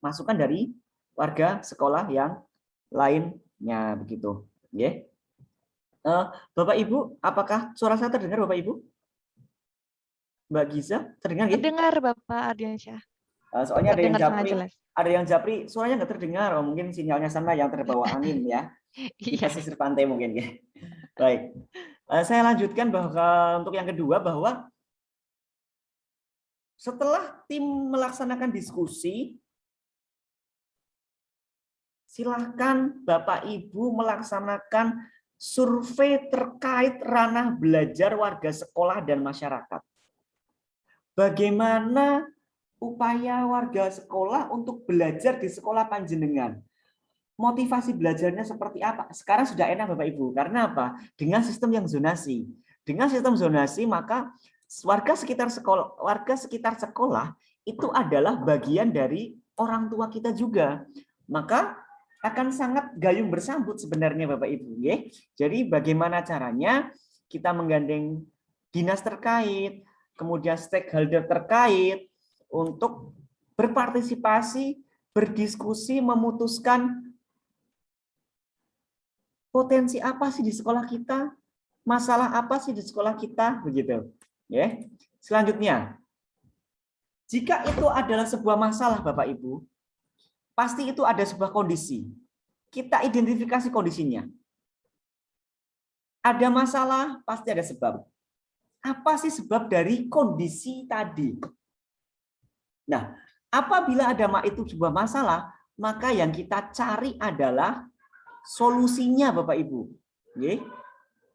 masukan dari warga sekolah yang lainnya, begitu. Bapak Ibu, apakah suara saya terdengar, Bapak Ibu? Mbak Giza, terdengar? Terdengar, Bapak Ardiansyah. Soalnya ada yang japri, suaranya nggak terdengar. Oh, mungkin sinyalnya sana yang terbawa angin ya. Di pesisir pantai mungkin ya. Baik, saya lanjutkan bahwa untuk yang kedua bahwa setelah tim melaksanakan diskusi, silahkan Bapak Ibu melaksanakan survei terkait ranah belajar warga sekolah dan masyarakat. Bagaimana upaya warga sekolah untuk belajar di sekolah panjenengan? Motivasi belajarnya seperti apa? Sekarang sudah enak Bapak Ibu. Karena apa? Dengan sistem yang zonasi. Dengan sistem zonasi maka warga sekitar sekolah itu adalah bagian dari orang tua kita juga. Maka akan sangat gayung bersambut sebenarnya Bapak Ibu. Jadi bagaimana caranya kita menggandeng dinas terkait, kemudian stakeholder terkait untuk berpartisipasi, berdiskusi, memutuskan potensi apa sih di sekolah kita, masalah apa sih di sekolah kita, begitu. Selanjutnya, jika itu adalah sebuah masalah Bapak Ibu, pasti itu ada sebuah kondisi. Kita identifikasi kondisinya. Ada masalah, pasti ada sebab. Apa sih sebab dari kondisi tadi? Nah, apabila ada itu sebuah masalah, maka yang kita cari adalah solusinya Bapak Ibu.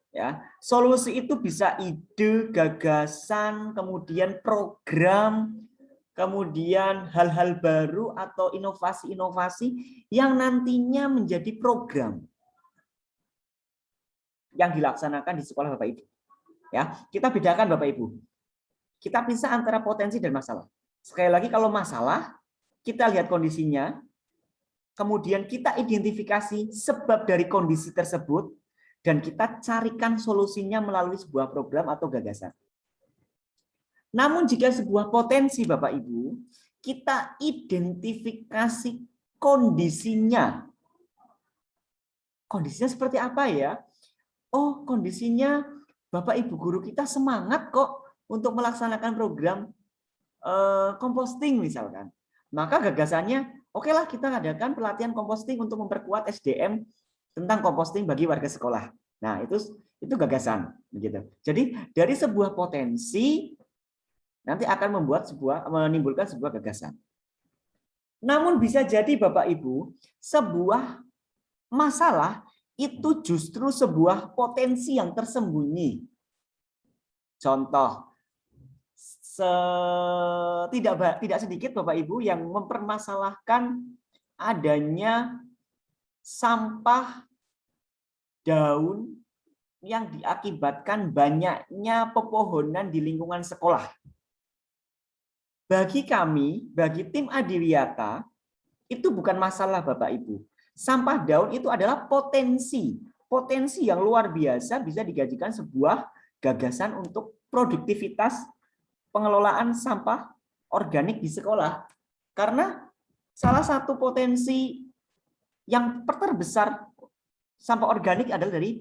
Ya, solusi itu bisa ide, gagasan, kemudian program, kemudian hal-hal baru atau inovasi-inovasi yang nantinya menjadi program yang dilaksanakan di sekolah Bapak Ibu. Ya, kita bedakan Bapak Ibu. Kita pisah antara potensi dan masalah. Sekali lagi kalau masalah, kita lihat kondisinya, kemudian kita identifikasi sebab dari kondisi tersebut, dan kita carikan solusinya melalui sebuah program atau gagasan. Namun jika sebuah potensi Bapak Ibu, kita identifikasi kondisinya. Kondisinya seperti apa ya? Oh, kondisinya Bapak Ibu guru kita semangat kok untuk melaksanakan program composting misalkan. Maka gagasannya, oke lah kita adakan pelatihan composting untuk memperkuat SDM tentang composting bagi warga sekolah. Nah, itu gagasan begitu. Jadi dari sebuah potensi nanti akan menimbulkan sebuah gagasan. Namun bisa jadi Bapak Ibu, sebuah masalah itu justru sebuah potensi yang tersembunyi. Contoh, tidak sedikit Bapak Ibu yang mempermasalahkan adanya sampah daun yang diakibatkan banyaknya pepohonan di lingkungan sekolah. Bagi kami, bagi tim Adiwiyata, itu bukan masalah Bapak Ibu. Sampah daun itu adalah potensi yang luar biasa bisa digajikan sebuah gagasan untuk produktivitas pengelolaan sampah organik di sekolah. Karena salah satu potensi yang terbesar sampah organik adalah dari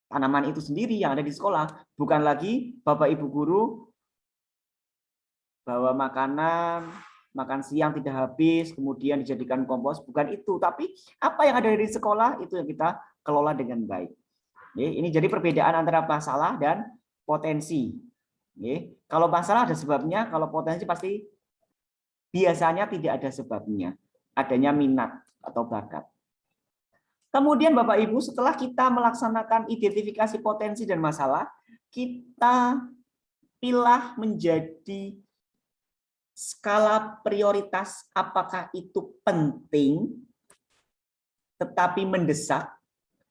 tanaman itu sendiri yang ada di sekolah. Bukan lagi Bapak Ibu guru bawa makanan, makan siang tidak habis, kemudian dijadikan kompos, bukan itu. Tapi apa yang ada di sekolah itu yang kita kelola dengan baik. Ini jadi perbedaan antara masalah dan potensi. Kalau masalah ada sebabnya, kalau potensi pasti biasanya tidak ada sebabnya. Adanya minat atau bakat. Kemudian Bapak Ibu, setelah kita melaksanakan identifikasi potensi dan masalah, kita pilah menjadi skala prioritas, apakah itu penting tetapi mendesak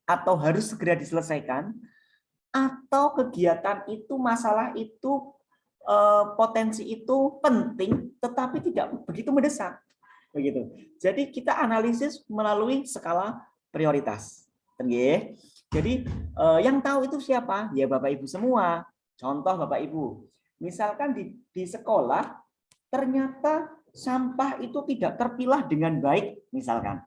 atau harus segera diselesaikan, atau kegiatan itu, masalah itu, potensi itu penting tetapi tidak begitu mendesak. Begitu. Jadi kita analisis melalui skala prioritas. Jadi yang tahu itu siapa? Ya Bapak Ibu semua. Contoh Bapak Ibu, misalkan di sekolah ternyata sampah itu tidak terpilah dengan baik, misalkan.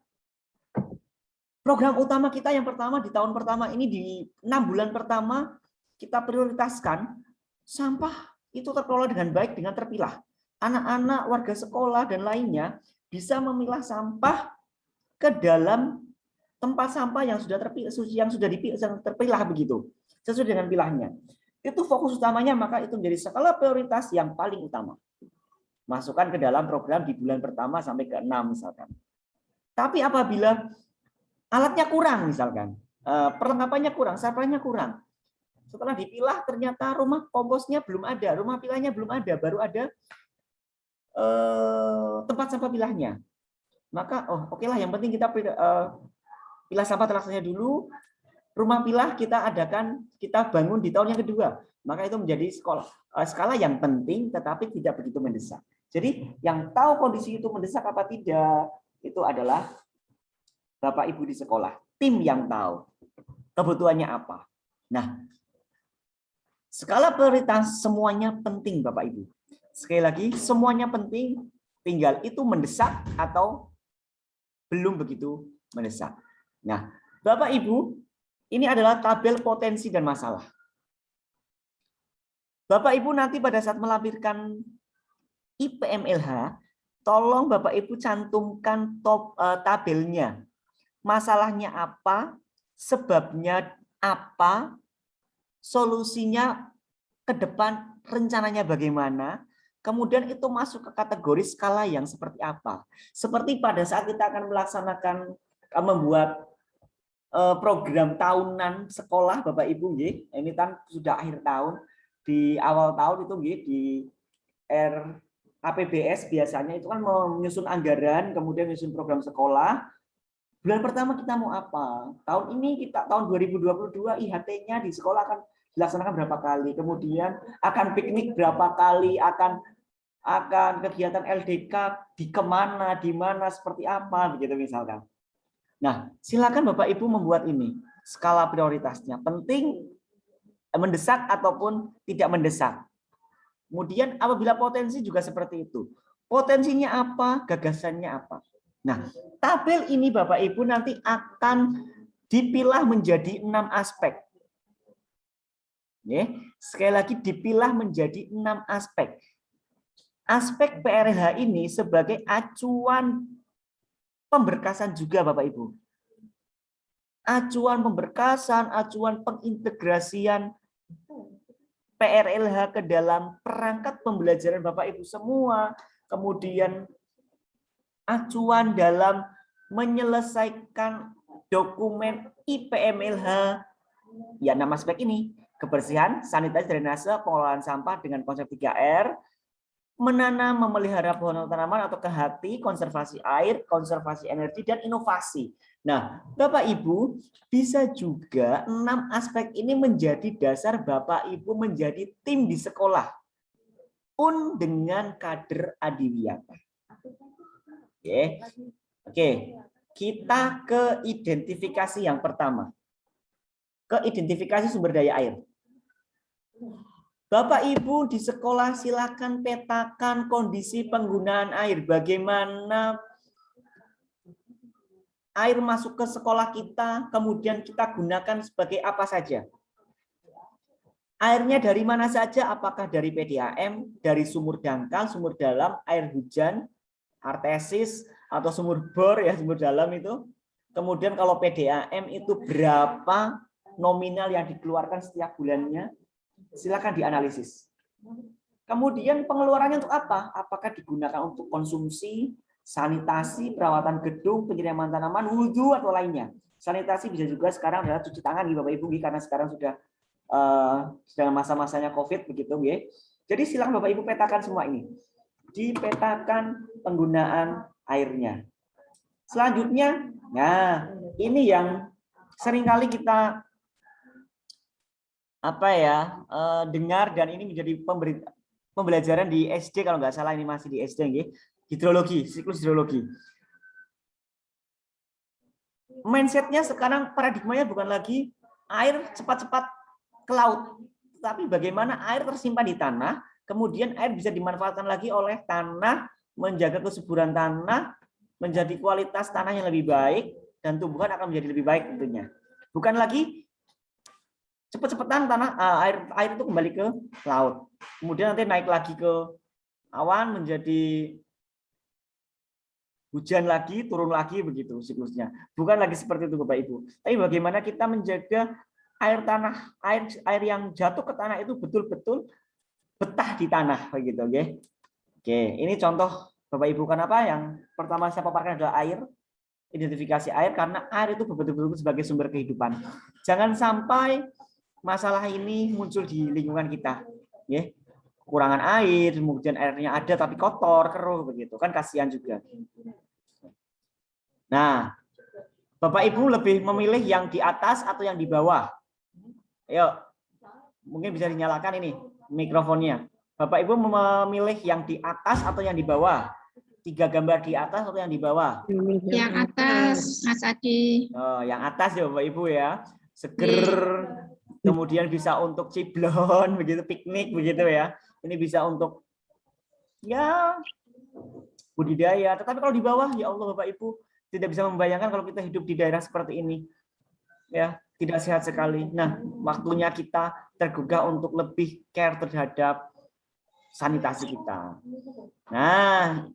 Program utama kita yang pertama di tahun pertama ini, di 6 bulan pertama, kita prioritaskan sampah itu terkelola dengan baik, dengan terpilah. Anak-anak, warga sekolah, dan lainnya bisa memilah sampah ke dalam tempat sampah yang sudah terpilah begitu, sesuai dengan pilahnya. Itu fokus utamanya, maka itu menjadi skala prioritas yang paling utama. Masukkan ke dalam program di bulan pertama sampai ke 6 misalkan. Tapi apabila alatnya kurang misalkan, perlengkapannya kurang, sampahnya kurang, setelah dipilah ternyata rumah komposnya belum ada, rumah pilahnya belum ada, baru ada tempat sampah pilahnya. Maka oke lah, yang penting kita pilah sampah terlaksana dulu, rumah pilah kita adakan, kita bangun di tahun yang kedua. Maka itu menjadi skala yang penting tetapi tidak begitu mendesak. Jadi yang tahu kondisi itu mendesak apa tidak, itu adalah Bapak Ibu di sekolah. Tim yang tahu kebutuhannya apa. Nah, skala prioritas semuanya penting Bapak Ibu. Sekali lagi, semuanya penting, tinggal itu mendesak atau belum begitu mendesak. Nah, Bapak Ibu, ini adalah tabel potensi dan masalah. Bapak Ibu nanti pada saat melampirkan IPM-LH, tolong Bapak Ibu cantumkan tabelnya. Masalahnya apa, sebabnya apa, solusinya ke depan rencananya bagaimana, kemudian itu masuk ke kategori skala yang seperti apa. Seperti pada saat kita akan melaksanakan membuat program tahunan sekolah Bapak Ibu, ini kan sudah akhir tahun, di awal tahun itu di APBS biasanya itu kan menyusun anggaran, kemudian menyusun program sekolah. Bulan pertama kita mau apa? Tahun ini kita tahun 2022 IHT-nya di sekolah akan dilaksanakan berapa kali, kemudian akan piknik berapa kali, akan kegiatan LDK di kemana, di mana, seperti apa, begitu misalkan. Nah, silakan Bapak Ibu membuat ini skala prioritasnya, penting, mendesak ataupun tidak mendesak. Kemudian apabila potensi juga seperti itu, potensinya apa, gagasannya apa. Nah, tabel ini Bapak Ibu nanti akan dipilah menjadi 6 aspek. Sekali lagi dipilah menjadi 6 aspek. Aspek PRLH ini sebagai acuan pemberkasan juga Bapak Ibu. Acuan pemberkasan, acuan pengintegrasian PRLH ke dalam perangkat pembelajaran Bapak Ibu semua. Kemudian acuan dalam menyelesaikan dokumen IPM-LH. Ya, 6 aspek ini. Kebersihan, sanitasi, drainase, pengelolaan sampah dengan konsep 3R, menanam, memelihara pohon atau tanaman atau kehati, konservasi air, konservasi energi, dan inovasi. Nah, Bapak Ibu, bisa juga 6 aspek ini menjadi dasar Bapak Ibu menjadi tim di sekolah. Dengan kader adiwiyata. Oke, kita ke identifikasi yang pertama. Ke identifikasi sumber daya air. Bapak Ibu di sekolah silakan petakan kondisi penggunaan air. Bagaimana air masuk ke sekolah kita, kemudian kita gunakan sebagai apa saja. Airnya dari mana saja, apakah dari PDAM, dari sumur dangkal, sumur dalam, air hujan, artesis, atau sumur bor, ya sumur dalam itu. Kemudian kalau PDAM itu berapa nominal yang dikeluarkan setiap bulannya. Silakan dianalisis. Kemudian pengeluarannya untuk apa? Apakah digunakan untuk konsumsi, sanitasi, perawatan gedung, penyiraman tanaman, wudhu atau lainnya. Sanitasi bisa juga sekarang adalah cuci tangan, Bapak Ibu, karena sekarang sudah sedang masa-masanya COVID begitu, Jadi silakan Bapak Ibu petakan semua ini. Dipetakan penggunaan airnya. Selanjutnya, nah ini yang seringkali kita dengar, dan ini menjadi pembelajaran di SD kalau nggak salah, ini masih di SD, hidrologi, siklus hidrologi. Mindsetnya sekarang paradigmanya bukan lagi air cepat-cepat ke laut, tapi bagaimana air tersimpan di tanah, kemudian air bisa dimanfaatkan lagi oleh tanah, menjaga kesuburan tanah, menjadi kualitas tanah yang lebih baik, dan tumbuhan akan menjadi lebih baik tentunya. Bukan lagi cepat-cepatan air itu kembali ke laut, kemudian nanti naik lagi ke awan menjadi hujan lagi, turun lagi, begitu siklusnya. Bukan lagi seperti itu Bapak Ibu. Tapi bagaimana kita menjaga air tanah, air yang jatuh ke tanah itu betul-betul betah di tanah, begitu, Oke, ini contoh Bapak Ibu. Kenapa yang pertama saya paparkan adalah air, identifikasi air, karena air itu betul-betul sebagai sumber kehidupan. Jangan sampai masalah ini muncul di lingkungan kita, kekurangan air, kemudian airnya ada tapi kotor, keruh, begitu kan, kasihan juga. Nah, Bapak Ibu lebih memilih yang di atas atau yang di bawah? Ayo, mungkin bisa dinyalakan ini mikrofonnya. Bapak Ibu memilih yang di atas atau yang di bawah? 3 gambar di atas atau yang di bawah? Yang atas, Mas Adi. Oh, yang atas ya Bapak Ibu ya. Seger, kemudian bisa untuk ciblon, begitu piknik begitu ya. Ini bisa untuk ya budidaya. Tetapi kalau di bawah ya Allah Bapak Ibu tidak bisa membayangkan kalau kita hidup di daerah seperti ini. Ya, tidak sehat sekali. Nah, waktunya kita tergugah untuk lebih care terhadap sanitasi kita. Nah,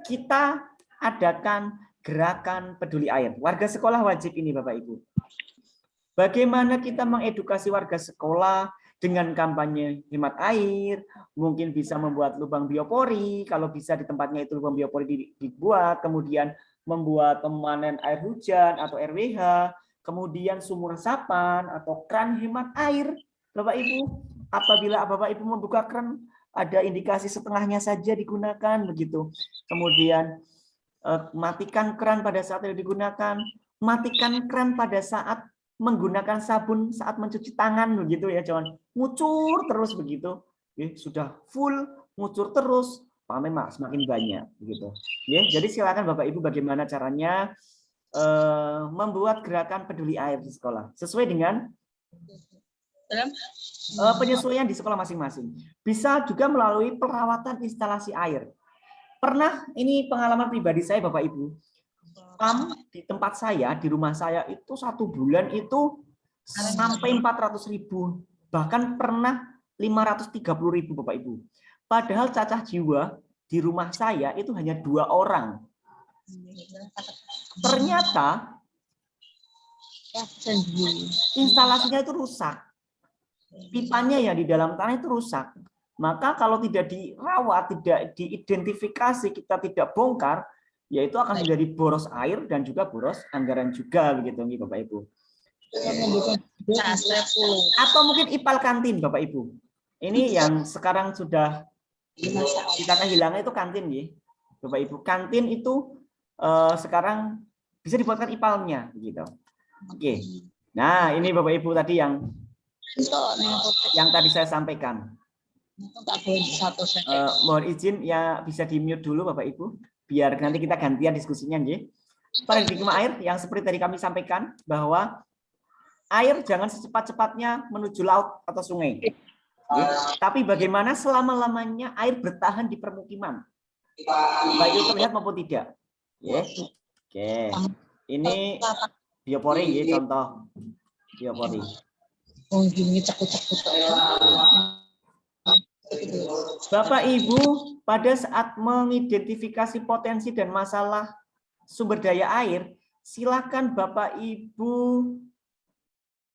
kita adakan gerakan peduli air. Warga sekolah wajib ini Bapak Ibu. Bagaimana kita mengedukasi warga sekolah dengan kampanye hemat air, mungkin bisa membuat lubang biopori, kalau bisa di tempatnya itu lubang biopori dibuat, kemudian membuat pemanen air hujan atau RWH, kemudian sumur resapan atau keran hemat air. Bapak Ibu, apabila Bapak Ibu membuka keran, ada indikasi setengahnya saja digunakan begitu. Kemudian matikan keran pada saat yang digunakan, matikan keran pada saat menggunakan sabun saat mencuci tangan begitu ya, jangan ngucur terus begitu. Sudah full ngucur terus, memang semakin banyak begitu. Jadi silakan Bapak Ibu bagaimana caranya membuat gerakan peduli air di sekolah sesuai dengan penyesuaian di sekolah masing-masing. Bisa juga melalui perawatan instalasi air. Pernah, ini pengalaman pribadi saya Bapak Ibu, di tempat saya, di rumah saya itu 1 bulan itu sampai 400.000, bahkan pernah 530.000 Bapak Ibu. Padahal cacah jiwa di rumah saya itu hanya 2 orang. Ternyata instalasinya itu rusak. Pipanya ya di dalam tanah itu rusak. Maka kalau tidak dirawat, tidak diidentifikasi, kita tidak bongkar, ya itu akan menjadi boros air dan juga boros anggaran juga begitu nih Bapak Ibu. Atau mungkin ipal kantin Bapak Ibu. Ini yang sekarang sudah kita kehilangan itu kantin ya. Bapak Ibu, kantin itu sekarang bisa dibuatkan ipalnya gitu. Oke. Nah, ini Bapak Ibu tadi yang tadi saya sampaikan. Mohon izin ya, bisa di-mute dulu Bapak Ibu biar nanti kita gantian diskusinya nggih. Paradigma air yang seperti tadi kami sampaikan bahwa air jangan secepat-cepatnya menuju laut atau sungai. Tapi bagaimana selama-lamanya air bertahan di permukiman. Baik itu terlihat maupun tidak. Oke. Ini biopori ya, contoh biopori. Bapak Ibu, pada saat mengidentifikasi potensi dan masalah sumber daya air, silakan Bapak Ibu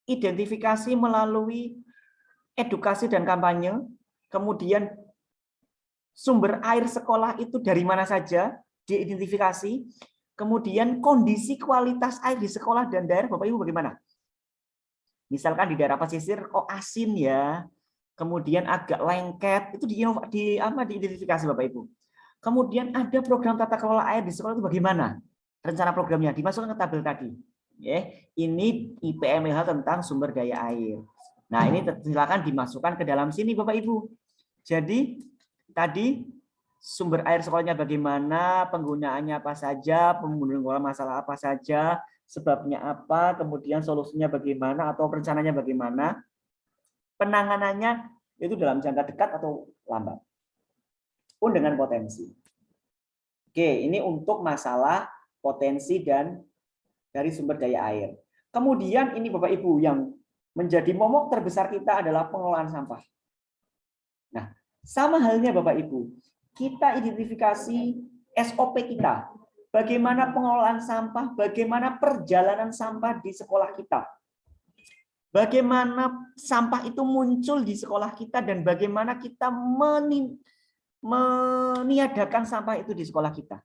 identifikasi melalui edukasi dan kampanye. Kemudian sumber air sekolah itu dari mana saja diidentifikasi. Kemudian kondisi kualitas air di sekolah dan daerah Bapak Ibu bagaimana? Misalkan di daerah pesisir kok asin ya. Kemudian agak lengket, itu diidentifikasi Bapak Ibu. Kemudian ada program tata kelola air di sekolah itu bagaimana? Rencana programnya dimasukkan ke tabel tadi. Ini IPMLH tentang sumber daya air. Nah, ini silakan dimasukkan ke dalam sini Bapak Ibu. Jadi tadi sumber air sekolahnya bagaimana, penggunaannya apa saja, penggunaan masalah apa saja, sebabnya apa, kemudian solusinya bagaimana atau rencananya bagaimana. Penanganannya itu dalam jangka dekat atau lambat, pun dengan potensi. Oke, ini untuk masalah potensi dan dari sumber daya air. Kemudian ini Bapak Ibu yang menjadi momok terbesar kita adalah pengelolaan sampah. Nah, sama halnya Bapak Ibu, kita identifikasi SOP kita. Bagaimana pengelolaan sampah, bagaimana perjalanan sampah di sekolah kita. Bagaimana sampah itu muncul di sekolah kita dan bagaimana kita meniadakan sampah itu di sekolah kita.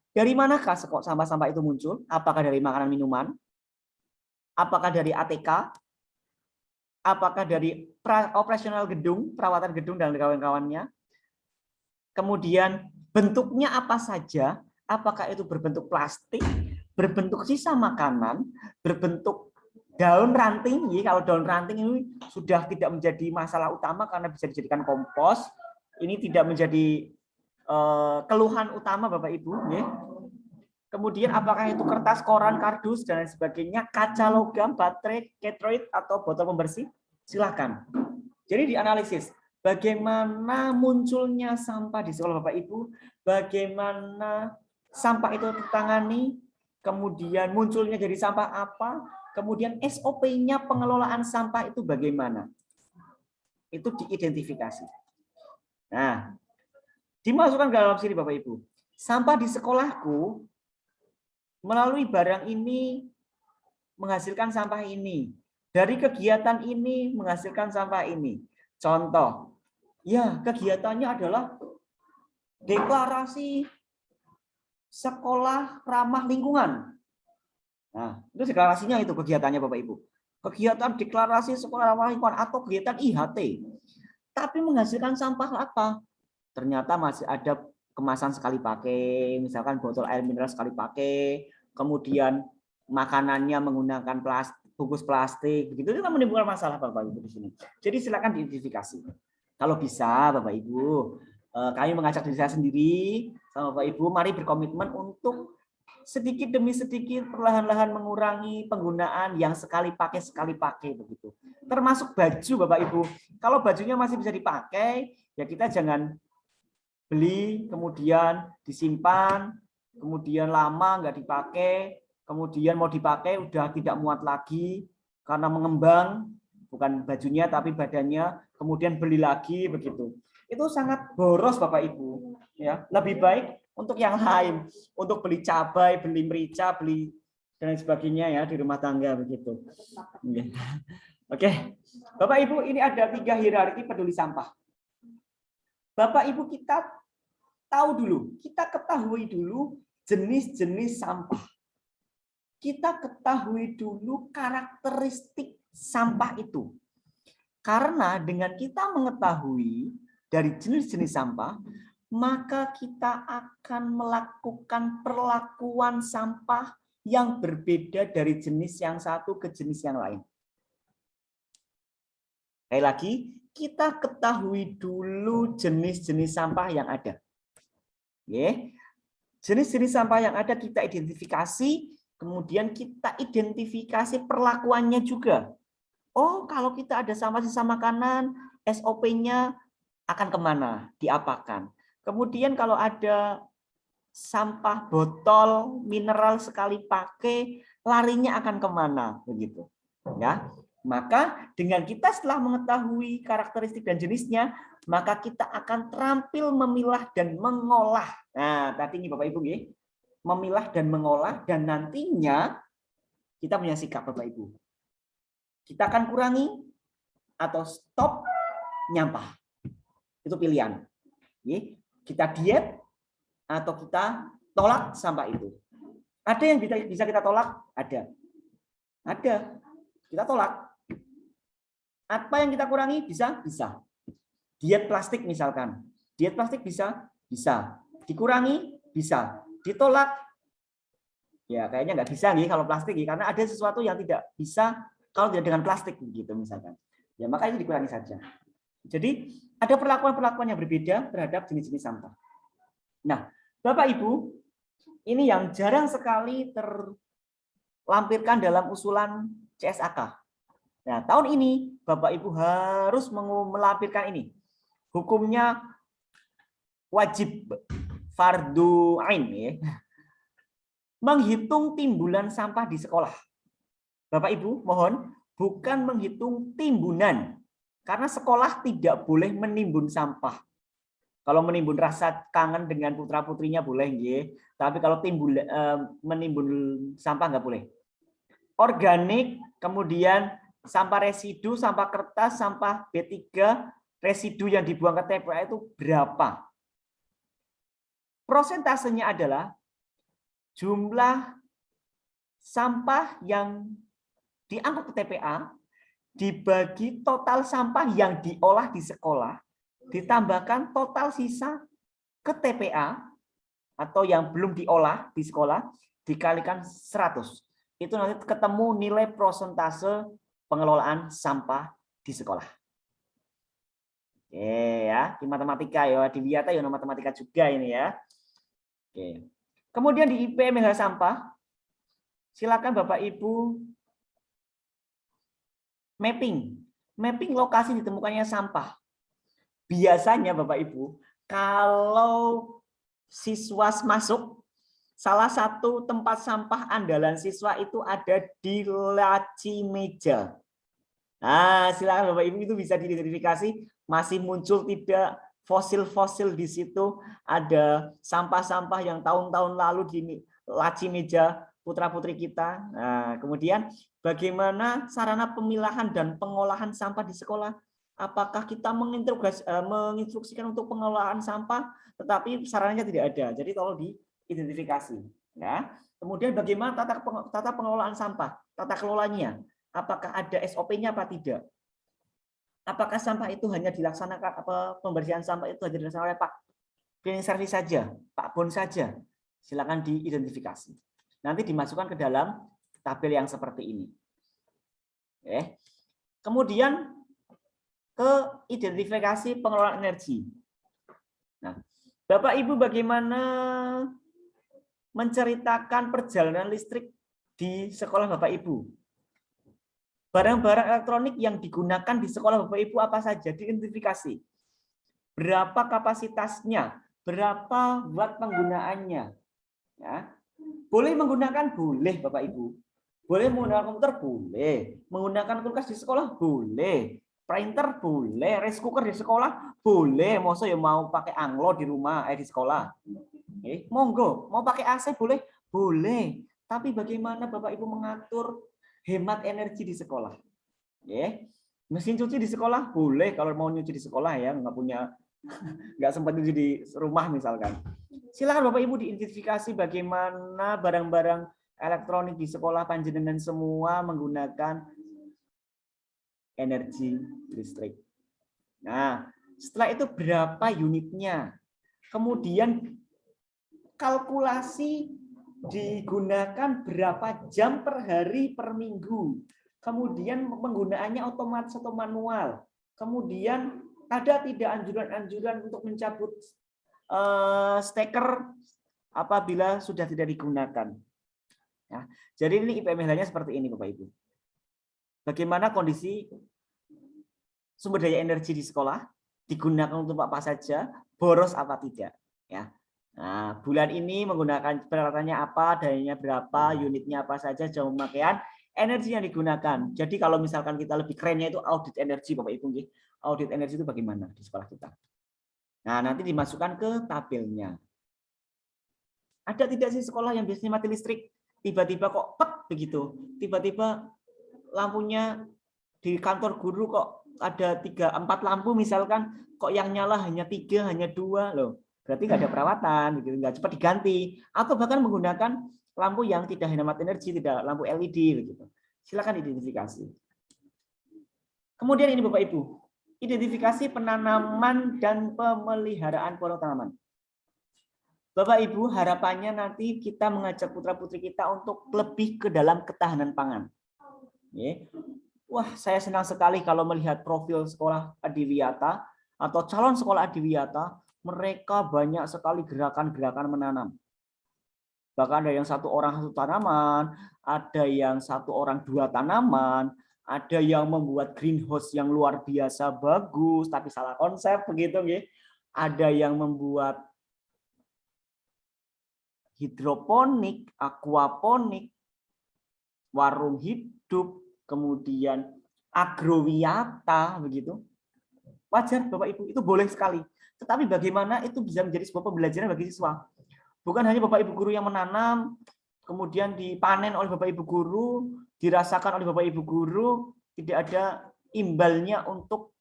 Dari manakah sampah-sampah itu muncul? Apakah dari makanan minuman? Apakah dari ATK? Apakah dari operasional gedung, perawatan gedung dan kawan-kawannya? Kemudian bentuknya apa saja? Apakah itu berbentuk plastik, berbentuk sisa makanan, berbentuk Daun ranting, ya, kalau daun ranting ini sudah tidak menjadi masalah utama karena bisa dijadikan kompos. Ini tidak menjadi keluhan utama Bapak Ibu. Ya. Kemudian apakah itu kertas, koran, kardus, dan lain sebagainya, kaca logam, baterai, ketroid, atau botol pembersih? Silakan. Jadi dianalisis bagaimana munculnya sampah di sekolah Bapak Ibu, bagaimana sampah itu tertangani, kemudian munculnya jadi sampah apa, kemudian SOP-nya pengelolaan sampah itu bagaimana. Itu diidentifikasi. Nah, dimasukkan ke dalam sini Bapak Ibu. Sampah di sekolahku melalui barang ini menghasilkan sampah ini. Dari kegiatan ini menghasilkan sampah ini. Contoh, ya kegiatannya adalah deklarasi sekolah ramah lingkungan. Nah, itu deklarasinya itu kegiatannya Bapak Ibu. Kegiatan deklarasi sekolah ramah lingkungan atau kegiatan IHT. Tapi menghasilkan sampah apa? Ternyata masih ada kemasan sekali pakai, misalkan botol air mineral sekali pakai, kemudian makanannya menggunakan bungkus plastik, begitu itu menimbulkan masalah Bapak Ibu di sini. Jadi silakan diidentifikasi. Kalau bisa Bapak Ibu, kami mengajak diri saya sendiri sama Bapak Ibu, mari berkomitmen untuk sedikit demi sedikit perlahan-lahan mengurangi penggunaan yang sekali pakai begitu. Termasuk baju Bapak Ibu. Kalau bajunya masih bisa dipakai, ya kita jangan beli, kemudian disimpan, kemudian lama nggak dipakai, kemudian mau dipakai udah tidak muat lagi karena mengembang, bukan bajunya tapi badannya, kemudian beli lagi begitu. Itu sangat boros Bapak Ibu. Ya, lebih baik untuk yang lain, untuk beli cabai, beli merica, beli dan lain sebagainya ya di rumah tangga begitu. Oke, Bapak Ibu, ini ada 3 hierarki peduli sampah. Bapak Ibu kita tahu dulu, kita ketahui dulu jenis-jenis sampah. Kita ketahui dulu karakteristik sampah itu. Karena dengan kita mengetahui dari jenis-jenis sampah, maka kita akan melakukan perlakuan sampah yang berbeda dari jenis yang satu ke jenis yang lain. Sekali lagi, kita ketahui dulu jenis-jenis sampah yang ada. Jenis-jenis sampah yang ada kita identifikasi, kemudian kita identifikasi perlakuannya juga. Oh, kalau kita ada sampah sisa makanan, SOP-nya akan kemana? Diapakan? Kemudian kalau ada sampah botol mineral sekali pakai, larinya akan kemana? Begitu. Ya. Maka dengan kita setelah mengetahui karakteristik dan jenisnya, maka kita akan terampil memilah dan mengolah. Nah, tadi ini Bapak Ibu, memilah dan mengolah, dan nantinya kita punya sikap Bapak Ibu. Kita akan kurangi atau stop nyampah. Itu pilihan. Kita diet atau kita tolak sampah itu. Ada yang bisa kita tolak? Ada. Kita tolak. Apa yang kita kurangi? Bisa. Diet plastik misalkan. Diet plastik bisa. Dikurangi? Bisa. Ditolak? Ya kayaknya nggak bisa nih kalau plastik, karena ada sesuatu yang tidak bisa kalau tidak dengan plastik gitu misalkan. Ya maka itu dikurangi saja. Jadi ada perlakuan-perlakuan yang berbeda terhadap jenis-jenis sampah. Nah, Bapak Ibu, ini yang jarang sekali terlampirkan dalam usulan CSAK. Nah, tahun ini Bapak Ibu harus melampirkan ini. Hukumnya wajib fardu ain ya. Menghitung timbunan sampah di sekolah. Bapak Ibu, mohon bukan menghitung timbunan. Karena sekolah tidak boleh menimbun sampah. Kalau menimbun rasa kangen dengan putra-putrinya boleh, ya. Tapi kalau menimbun sampah nggak boleh. Organik, kemudian sampah residu, sampah kertas, sampah B3, residu yang dibuang ke TPA itu berapa? Prosentasenya adalah jumlah sampah yang diangkut ke TPA dibagi total sampah yang diolah di sekolah, ditambahkan total sisa ke TPA atau yang belum diolah di sekolah, dikalikan 100. itu nanti ketemu nilai prosentase pengelolaan sampah di sekolah. Oke ya, di matematika ya, di Wiyata ya matematika juga ini ya. Oke. Kemudian di IPM sampah, silakan Bapak Ibu mapping lokasi ditemukannya sampah. Biasanya Bapak Ibu, kalau siswa masuk, salah satu tempat sampah andalan siswa itu ada di laci meja. Nah, silakan Bapak Ibu itu bisa diidentifikasi masih muncul tidak fosil-fosil di situ, ada sampah-sampah yang tahun-tahun lalu di laci meja putra-putri kita. Nah, kemudian bagaimana sarana pemilahan dan pengolahan sampah di sekolah? Apakah kita menginstruksikan untuk pengelolaan sampah, tetapi sarananya tidak ada. Jadi tolong diidentifikasi. Ya. Kemudian bagaimana tata pengelolaan sampah, tata kelolanya? Apakah ada SOP-nya apa tidak? Apakah sampah itu hanya dilaksanakan pembersihan sampah itu hanya dilaksanakan oleh Pak cleaning service saja, Pak Bon saja? Silakan diidentifikasi. Nanti dimasukkan ke dalam tabel yang seperti ini. Oke. Kemudian ke identifikasi pengelolaan energi. Nah, Bapak Ibu bagaimana menceritakan perjalanan listrik di sekolah Bapak Ibu? Barang-barang elektronik yang digunakan di sekolah Bapak Ibu apa saja? Diidentifikasi. Berapa kapasitasnya? Berapa watt penggunaannya? Ya. Boleh menggunakan? Boleh Bapak Ibu. Boleh menggunakan komputer? Boleh. Menggunakan kulkas di sekolah? Boleh. Printer? Boleh. Rice cooker di sekolah? Boleh. Masa ya mau pakai anglo di rumah, di sekolah? Monggo. Mau pakai AC? Boleh? Boleh. Tapi bagaimana Bapak Ibu mengatur hemat energi di sekolah? Mesin cuci di sekolah? Boleh kalau mau nyuci di sekolah ya, nggak sempat nyuci di rumah misalkan. Silakan Bapak Ibu diidentifikasi bagaimana barang-barang elektronik di sekolah panjenengan semua menggunakan energi listrik. Nah, setelah itu berapa unitnya? Kemudian kalkulasi digunakan berapa jam per hari per minggu. Kemudian penggunaannya otomatis atau manual. Kemudian ada tidak anjuran-anjuran untuk mencabut steker apabila sudah tidak digunakan. Ya, jadi ini IPM-nya seperti ini Bapak Ibu. Bagaimana kondisi sumber daya energi di sekolah, digunakan untuk apa saja, boros apa tidak. Ya. Nah, bulan ini menggunakan peralatannya apa, dayanya berapa, unitnya apa saja, jam pemakaian, energi yang digunakan. Jadi kalau misalkan kita lebih kerennya itu audit energi Bapak Ibu. Audit energi itu bagaimana di sekolah kita. Nah, nanti dimasukkan ke tabelnya. Ada tidak sih sekolah yang biasanya mati listrik, tiba-tiba kok pet begitu, tiba-tiba lampunya di kantor guru kok ada 3-4 lampu misalkan, kok yang nyala hanya 3, hanya 2 loh. Berarti nggak ada perawatan, gitu, nggak cepat diganti, atau bahkan menggunakan lampu yang tidak hemat energi, tidak lampu LED, begitu. Silakan identifikasi. Kemudian ini Bapak Ibu, identifikasi penanaman dan pemeliharaan pohon tanaman. Bapak Ibu, harapannya nanti kita mengajak putra-putri kita untuk lebih ke dalam ketahanan pangan. Wah, saya senang sekali kalau melihat profil sekolah Adiwiyata atau calon sekolah Adiwiyata. Mereka banyak sekali gerakan-gerakan menanam. Bahkan ada yang 1 orang 1 tanaman, ada yang 1 orang 2 tanaman, ada yang membuat greenhouse yang luar biasa bagus, tapi salah konsep begitu, ada yang membuat hidroponik, aquaponik, warung hidup, kemudian agrowiyata, begitu. Wajar Bapak Ibu, itu boleh sekali. Tetapi bagaimana itu bisa menjadi sebuah pembelajaran bagi siswa. Bukan hanya Bapak Ibu guru yang menanam, kemudian dipanen oleh Bapak Ibu guru, dirasakan oleh Bapak Ibu guru, tidak ada imbalnya untuk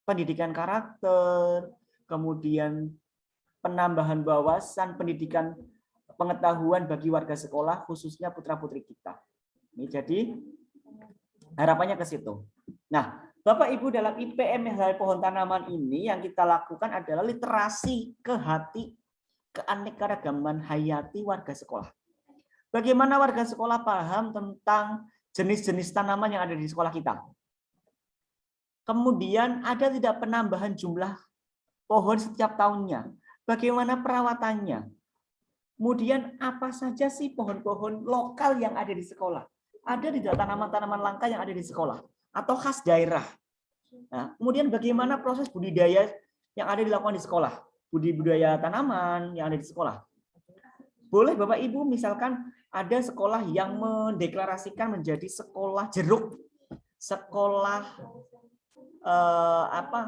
pendidikan karakter, kemudian penambahan wawasan, pendidikan pengetahuan bagi warga sekolah, khususnya putra-putri kita. Ini jadi harapannya ke situ. Nah, Bapak Ibu dalam IPM Hari Pohon Tanaman ini yang kita lakukan adalah literasi ke hati keanekaragaman hayati warga sekolah. Bagaimana warga sekolah paham tentang jenis-jenis tanaman yang ada di sekolah kita? Kemudian ada tidak penambahan jumlah pohon setiap tahunnya? Bagaimana perawatannya? Kemudian apa saja sih pohon-pohon lokal yang ada di sekolah? Ada tidak tanaman-tanaman langka yang ada di sekolah? Atau khas daerah? Nah, kemudian bagaimana proses budidaya yang ada dilakukan di sekolah? Budidaya tanaman yang ada di sekolah. Boleh Bapak Ibu misalkan ada sekolah yang mendeklarasikan menjadi sekolah jeruk, sekolah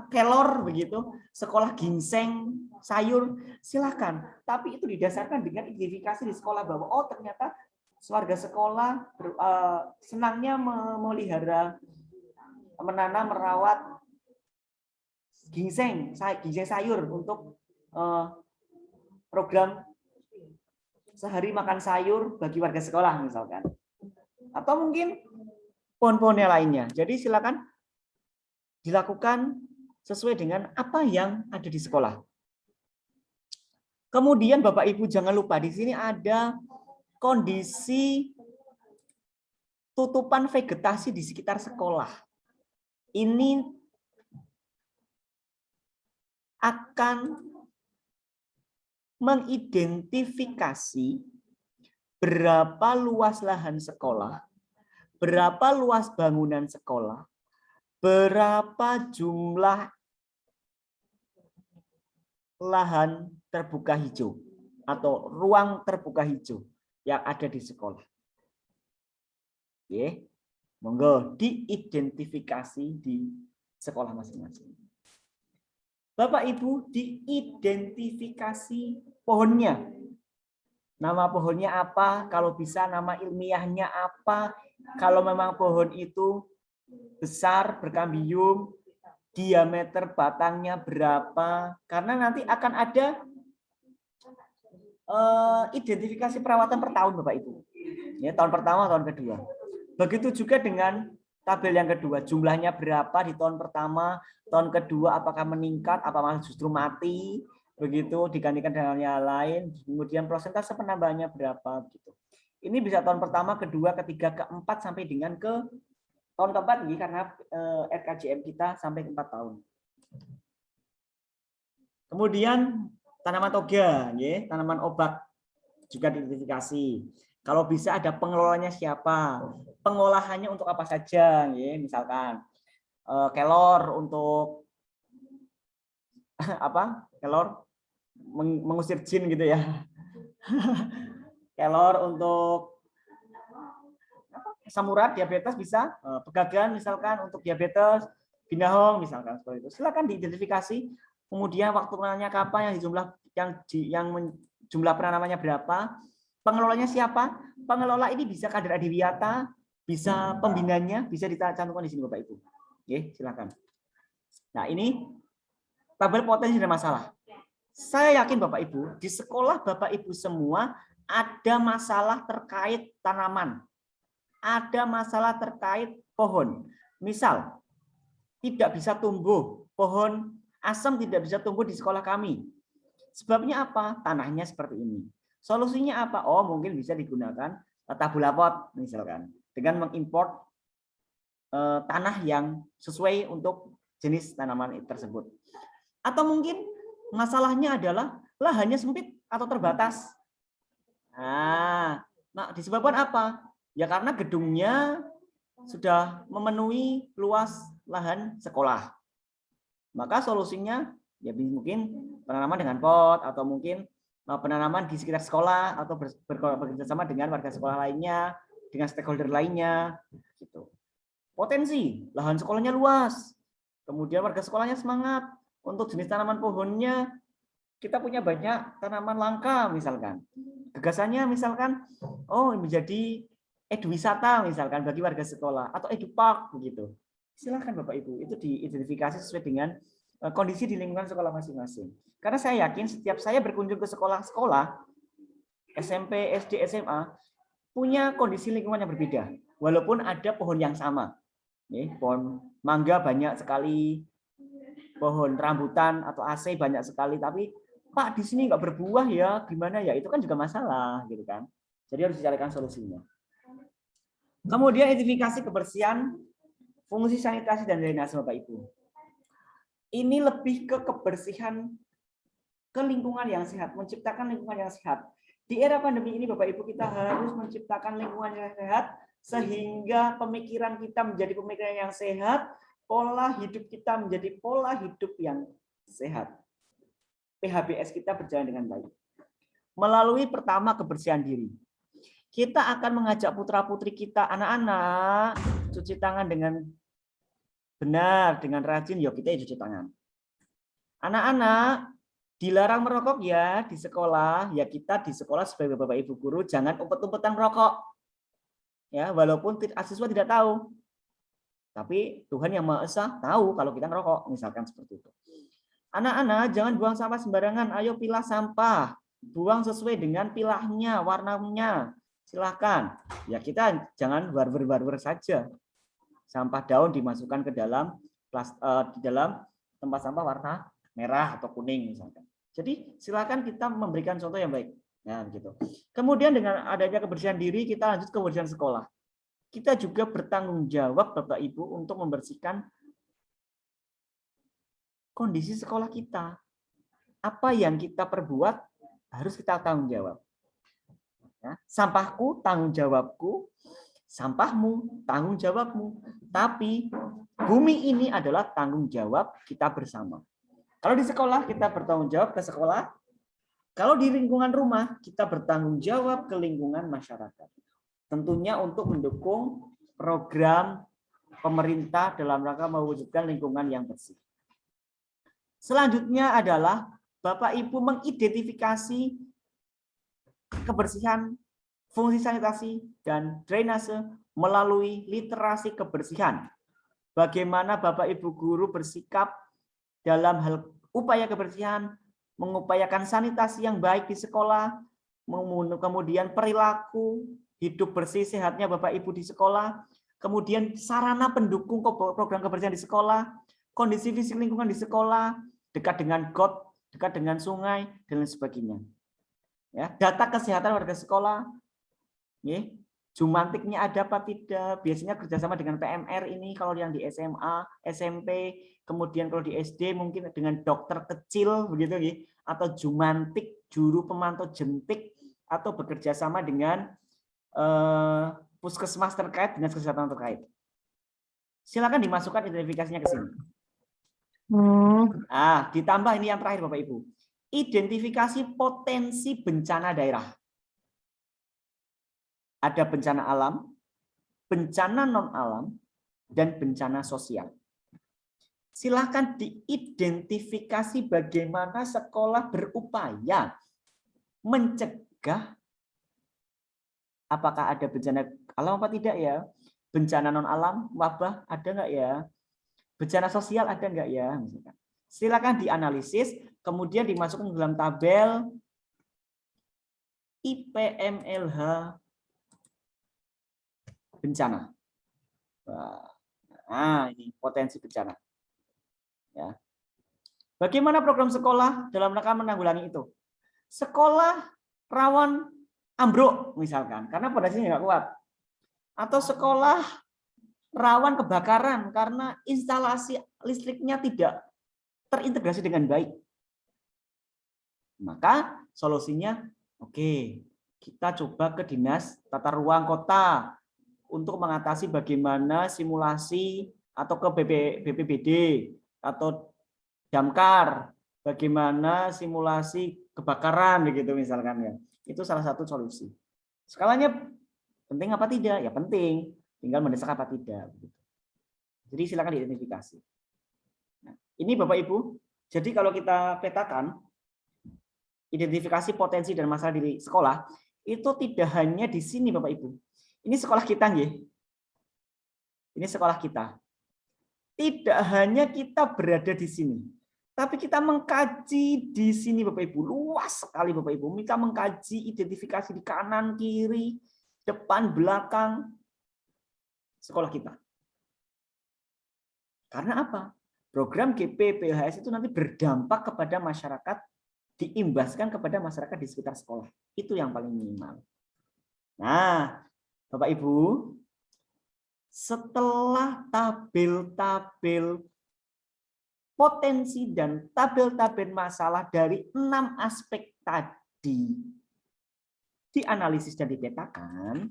kelor begitu, sekolah ginseng, sayur, silakan. Tapi itu didasarkan dengan identifikasi di sekolah bahwa oh ternyata warga sekolah senangnya memelihara, menanam, merawat ginseng sayur untuk program sehari makan sayur bagi warga sekolah misalkan. Atau mungkin pohon-pohonnya lainnya. Jadi silakan dilakukan sesuai dengan apa yang ada di sekolah. Kemudian Bapak Ibu jangan lupa di sini ada kondisi tutupan vegetasi di sekitar sekolah. Ini akan mengidentifikasi berapa luas lahan sekolah, berapa luas bangunan sekolah, berapa jumlah lahan terbuka hijau atau ruang terbuka hijau yang ada di sekolah. Oke, monggo diidentifikasi di sekolah masing-masing. Bapak Ibu diidentifikasi pohonnya. Nama pohonnya apa? Kalau bisa nama ilmiahnya apa? Kalau memang pohon itu besar, berkambium, diameter batangnya berapa? Karena nanti akan ada identifikasi perawatan per tahun Bapak Ibu. Ya, tahun pertama, tahun kedua. Begitu juga dengan tabel yang kedua, jumlahnya berapa di tahun pertama, tahun kedua apakah meningkat, apa malah justru mati, begitu digantikan dengan yang lain, kemudian persentase penambahannya berapa gitu. Ini bisa tahun pertama, kedua, ketiga, keempat sampai dengan ke tahun keempat nih karena RKJM kita sampai 4 tahun. Kemudian tanaman toga, ya, tanaman obat juga diidentifikasi. Kalau bisa ada pengelolanya siapa, pengolahannya untuk apa saja, ya, misalkan kelor untuk apa? Kelor mengusir jin gitu ya. Kelor untuk asam urat diabetes bisa, pegagan misalkan untuk diabetes, binahong misalkan seperti itu. Silakan diidentifikasi. Kemudian waktu penanamnya kapan, jumlah penanamannya berapa, pengelolanya siapa? Pengelola ini bisa kader adiwiyata, bisa pembinanya, bisa dicantumkan di sini Bapak Ibu. Oke, silakan. Nah, ini tabel potensi dan masalah. Saya yakin Bapak Ibu, di sekolah Bapak Ibu semua ada masalah terkait tanaman. Ada masalah terkait pohon. Misal, tidak bisa tumbuh, pohon asam tidak bisa tumbuh di sekolah kami. Sebabnya apa? Tanahnya seperti ini. Solusinya apa? Oh, mungkin bisa digunakan tabula pot misalkan dengan mengimport tanah yang sesuai untuk jenis tanaman tersebut. Atau mungkin masalahnya adalah lahannya sempit atau terbatas. Nah, disebabkan apa? Ya karena gedungnya sudah memenuhi luas lahan sekolah. Maka solusinya ya mungkin penanaman dengan pot atau mungkin penanaman di sekitar sekolah atau bekerjasama dengan warga sekolah lainnya, dengan stakeholder lainnya, gitu. Potensi lahan sekolahnya luas, kemudian warga sekolahnya semangat untuk jenis tanaman pohonnya. Kita punya banyak tanaman langka misalkan. Gagasannya misalkan, oh menjadi eduwisata misalkan bagi warga sekolah atau edupark begitu. Silakan Bapak Ibu itu diidentifikasi sesuai dengan kondisi di lingkungan sekolah masing-masing. Karena saya yakin setiap saya berkunjung ke sekolah-sekolah SMP, SD, SMA punya kondisi lingkungan yang berbeda. Walaupun ada pohon yang sama. Pohon mangga banyak sekali, pohon rambutan atau AC banyak sekali, tapi Pak di sini nggak berbuah ya, gimana ya? Itu kan juga masalah, gitu kan? Jadi harus dicarikan solusinya. Kemudian identifikasi kebersihan, fungsi sanitasi dan drainase Bapak Ibu. Ini lebih ke kebersihan, ke lingkungan yang sehat, menciptakan lingkungan yang sehat. Di era pandemi ini Bapak Ibu kita harus menciptakan lingkungan yang sehat sehingga pemikiran kita menjadi pemikiran yang sehat, pola hidup kita menjadi pola hidup yang sehat. PHBS kita berjalan dengan baik. Melalui pertama kebersihan diri. Kita akan mengajak putra-putri kita, anak-anak, cuci tangan dengan benar, dengan rajin, yuk kita cuci tangan. Anak-anak, dilarang merokok ya di sekolah, ya kita di sekolah sebagai Bapak Ibu guru jangan umpet-umpetan merokok. Ya, walaupun siswa tidak tahu. Tapi Tuhan Yang Maha Esa tahu kalau kita merokok, misalkan seperti itu. Anak-anak, jangan buang sampah sembarangan, ayo pilah sampah. Buang sesuai dengan pilahnya, warnanya. Silahkan. Ya kita jangan barber-barber saja. Sampah daun dimasukkan ke dalam di dalam tempat sampah warna merah atau kuning misalkan. Jadi silakan kita memberikan contoh yang baik. Nah, begitu. Kemudian dengan adanya kebersihan diri, kita lanjut ke kebersihan sekolah. Kita juga bertanggung jawab Bapak Ibu untuk membersihkan kondisi sekolah kita. Apa yang kita perbuat harus kita tanggung jawab. Ya, sampahku tanggung jawabku, sampahmu tanggung jawabmu. Tapi bumi ini adalah tanggung jawab kita bersama. Kalau di sekolah kita bertanggung jawab ke sekolah, kalau di lingkungan rumah kita bertanggung jawab ke lingkungan masyarakat. Tentunya untuk mendukung program pemerintah dalam rangka mewujudkan lingkungan yang bersih. Selanjutnya adalah Bapak Ibu mengidentifikasi kebersihan, fungsi sanitasi, dan drainase melalui literasi kebersihan. Bagaimana Bapak Ibu guru bersikap dalam hal upaya kebersihan, mengupayakan sanitasi yang baik di sekolah, kemudian perilaku hidup bersih sehatnya Bapak Ibu di sekolah, kemudian sarana pendukung program kebersihan di sekolah, kondisi fisik lingkungan di sekolah, dekat dengan got, dekat dengan sungai, dan lain sebagainya. Ya, data kesehatan warga sekolah, ya, jumantiknya ada apa tidak, biasanya kerjasama dengan PMR ini kalau yang di SMA, SMP, kemudian kalau di SD mungkin dengan dokter kecil begitu ya, atau jumantik, juru pemantau jentik, atau bekerja sama dengan puskesmas terkait dengan kesehatan terkait. Silakan dimasukkan identifikasinya ke sini. Nah, ditambah ini yang terakhir Bapak Ibu. Identifikasi potensi bencana daerah. Ada bencana alam, bencana non-alam, dan bencana sosial. Silakan diidentifikasi bagaimana sekolah berupaya mencegah apakah ada bencana alam apa tidak ya, bencana non-alam, wabah ada nggak ya, bencana sosial ada nggak ya, misalkan. Silakan dianalisis, kemudian dimasukkan dalam tabel IPMLH bencana. Nah, ini potensi bencana. Ya. Bagaimana program sekolah dalam rangka menanggulangi itu? Sekolah rawan ambruk misalkan, karena fondasinya nggak kuat. Atau sekolah rawan kebakaran karena instalasi listriknya tidak terintegrasi dengan baik. Maka solusinya, oke, kita coba ke Dinas Tata Ruang Kota untuk mengatasi bagaimana simulasi atau ke BPBD atau Damkar, bagaimana simulasi kebakaran begitu misalkan ya. Itu salah satu solusi. Skalanya penting apa tidak? Ya penting, tinggal mendesak apa tidak. Jadi silakan diidentifikasi. Nah, ini Bapak Ibu, jadi kalau kita petakan identifikasi potensi dan masalah di sekolah, itu tidak hanya di sini Bapak Ibu. Ini sekolah kita nggih. Ini sekolah kita. Tidak hanya kita berada di sini, tapi kita mengkaji di sini Bapak Ibu. Luas sekali Bapak Ibu. Kita mengkaji identifikasi di kanan, kiri, depan, belakang sekolah kita. Karena apa? Program GPPLHS itu nanti berdampak kepada masyarakat, diimbaskan kepada masyarakat di sekitar sekolah. Itu yang paling minimal. Nah, Bapak Ibu, setelah tabel-tabel potensi dan tabel-tabel masalah dari 6 aspek tadi dianalisis dan dipetakan,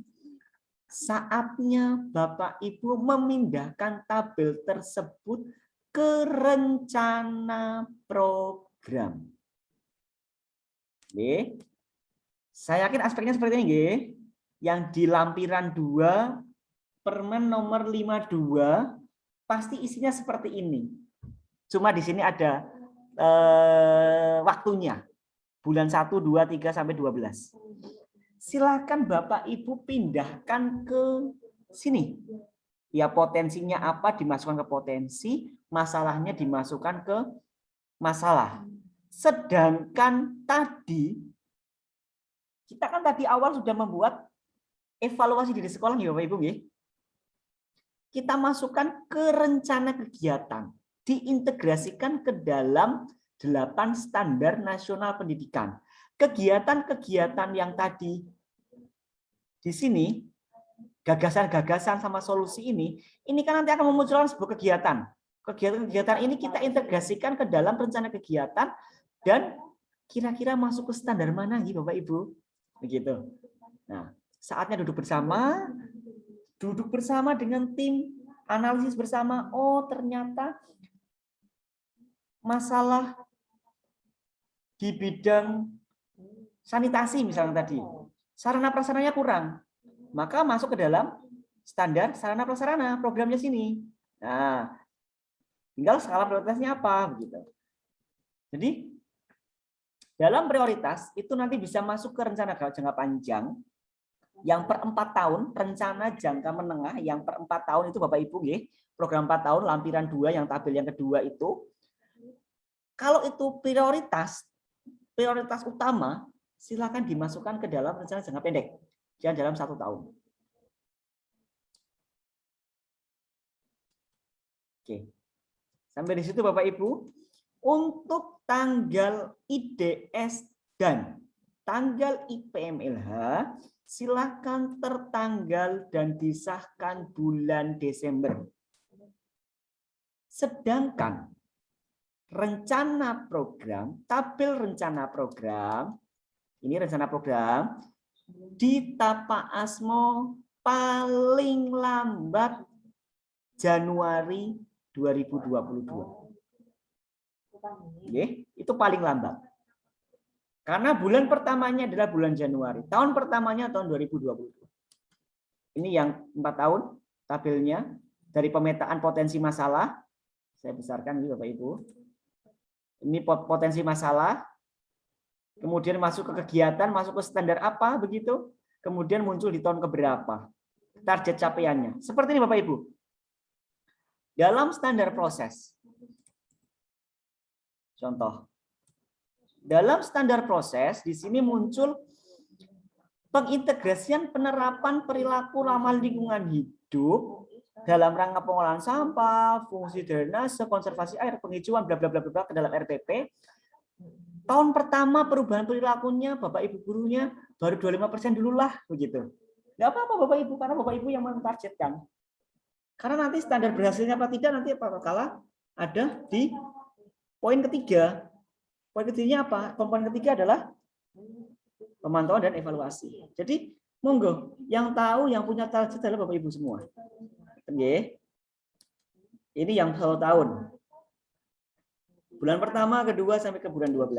saatnya Bapak Ibu memindahkan tabel tersebut ke rencana program. Oke. Saya yakin aspeknya seperti ini, nggih. Yang di lampiran 2 Permen nomor 52 pasti isinya seperti ini. Cuma di sini ada waktunya. Bulan 1, 2, 3 sampai 12. Silakan Bapak Ibu pindahkan ke sini. Ya, potensinya apa dimasukkan ke potensi, masalahnya dimasukkan ke masalah. Sedangkan tadi kita kan tadi awal sudah membuat evaluasi diri sekolah ya Bapak Ibu nggih. Kita masukkan ke rencana kegiatan, diintegrasikan ke dalam 8 standar nasional pendidikan. Kegiatan-kegiatan yang tadi di sini, gagasan-gagasan sama solusi ini kan nanti akan memunculkan sebuah kegiatan. Kegiatan-kegiatan ini kita integrasikan ke dalam rencana kegiatan dan kira-kira masuk ke standar mana gitu Bapak Ibu. Begitu. Nah, saatnya duduk bersama dengan tim, analisis bersama, oh ternyata masalah di bidang sanitasi misalnya tadi, sarana prasarananya kurang, maka masuk ke dalam standar sarana prasarana programnya sini. Nah, tinggal skala prioritasnya apa begitu. Jadi dalam prioritas itu nanti bisa masuk ke rencana jangka panjang yang per 4 tahun, rencana jangka menengah yang per 4 tahun itu Bapak Ibu nggih, program 4 tahun lampiran 2 yang tabel yang kedua itu. Kalau itu prioritas utama, silakan dimasukkan ke dalam rencana jangka pendek, jangan dalam 1 tahun. Oke. Sampai di situ Bapak Ibu. Untuk tanggal IDS dan tanggal IPMLH silakan tertanggal dan disahkan bulan Desember. Sedangkan rencana program, tabel rencana program, ini rencana program, di Tapa Asmo paling lambat Januari 2022. Oke, itu paling lambat. Karena bulan pertamanya adalah bulan Januari. Tahun pertamanya tahun 2022. Ini yang 4 tahun tabelnya dari pemetaan potensi masalah. Saya besarkan ini Bapak Ibu. Ini potensi masalah. Kemudian masuk ke kegiatan, masuk ke standar apa begitu. Kemudian muncul di tahun keberapa. Target capaiannya. Seperti ini Bapak Ibu. Dalam standar proses. Contoh. Dalam standar proses di sini muncul pengintegrasian penerapan perilaku ramah lingkungan hidup dalam rangka pengolahan sampah, fungsi drainase, konservasi air, penghijauan bla bla bla bla ke dalam RPP. Tahun pertama perubahan perilakunya Bapak Ibu gurunya baru 25% dulu lah begitu. Enggak apa-apa Bapak Ibu karena Bapak Ibu yang mentargetkan. Karena nanti standar berhasilnya apa tidak nanti apakah ada di poin ketiga. Poin ketiganya apa? Komponen ketiga adalah pemantauan dan evaluasi. Jadi monggo yang tahu yang punya target adalah Bapak Ibu semua. Oke. Ini yang 1 tahun. Bulan pertama, kedua sampai ke bulan 12.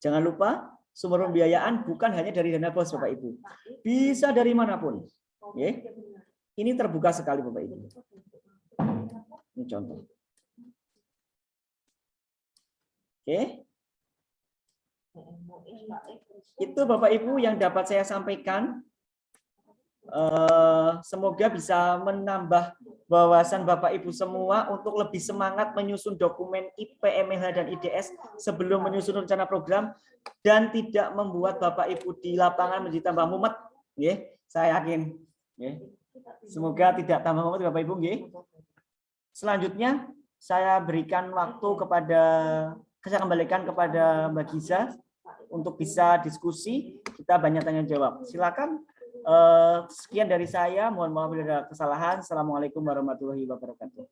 Jangan lupa sumber pembiayaan bukan hanya dari dana bos Bapak Ibu. Bisa dari manapun. Oke. Ini terbuka sekali Bapak Ibu. Ini contoh. Oke. Itu Bapak Ibu yang dapat saya sampaikan. Semoga bisa menambah wawasan Bapak Ibu semua untuk lebih semangat menyusun dokumen IPMLH dan IDS sebelum menyusun rencana program dan tidak membuat Bapak Ibu di lapangan menjadi tambah mumet. Saya yakin. Semoga tidak tambah mumet Bapak Ibu. Selanjutnya saya berikan waktu kepada saya kembalikan kepada Mbak Giza untuk bisa diskusi, kita banyak tanya jawab. Silakan. Sekian dari saya. Mohon maaf bila ada kesalahan. Assalamualaikum warahmatullahi wabarakatuh.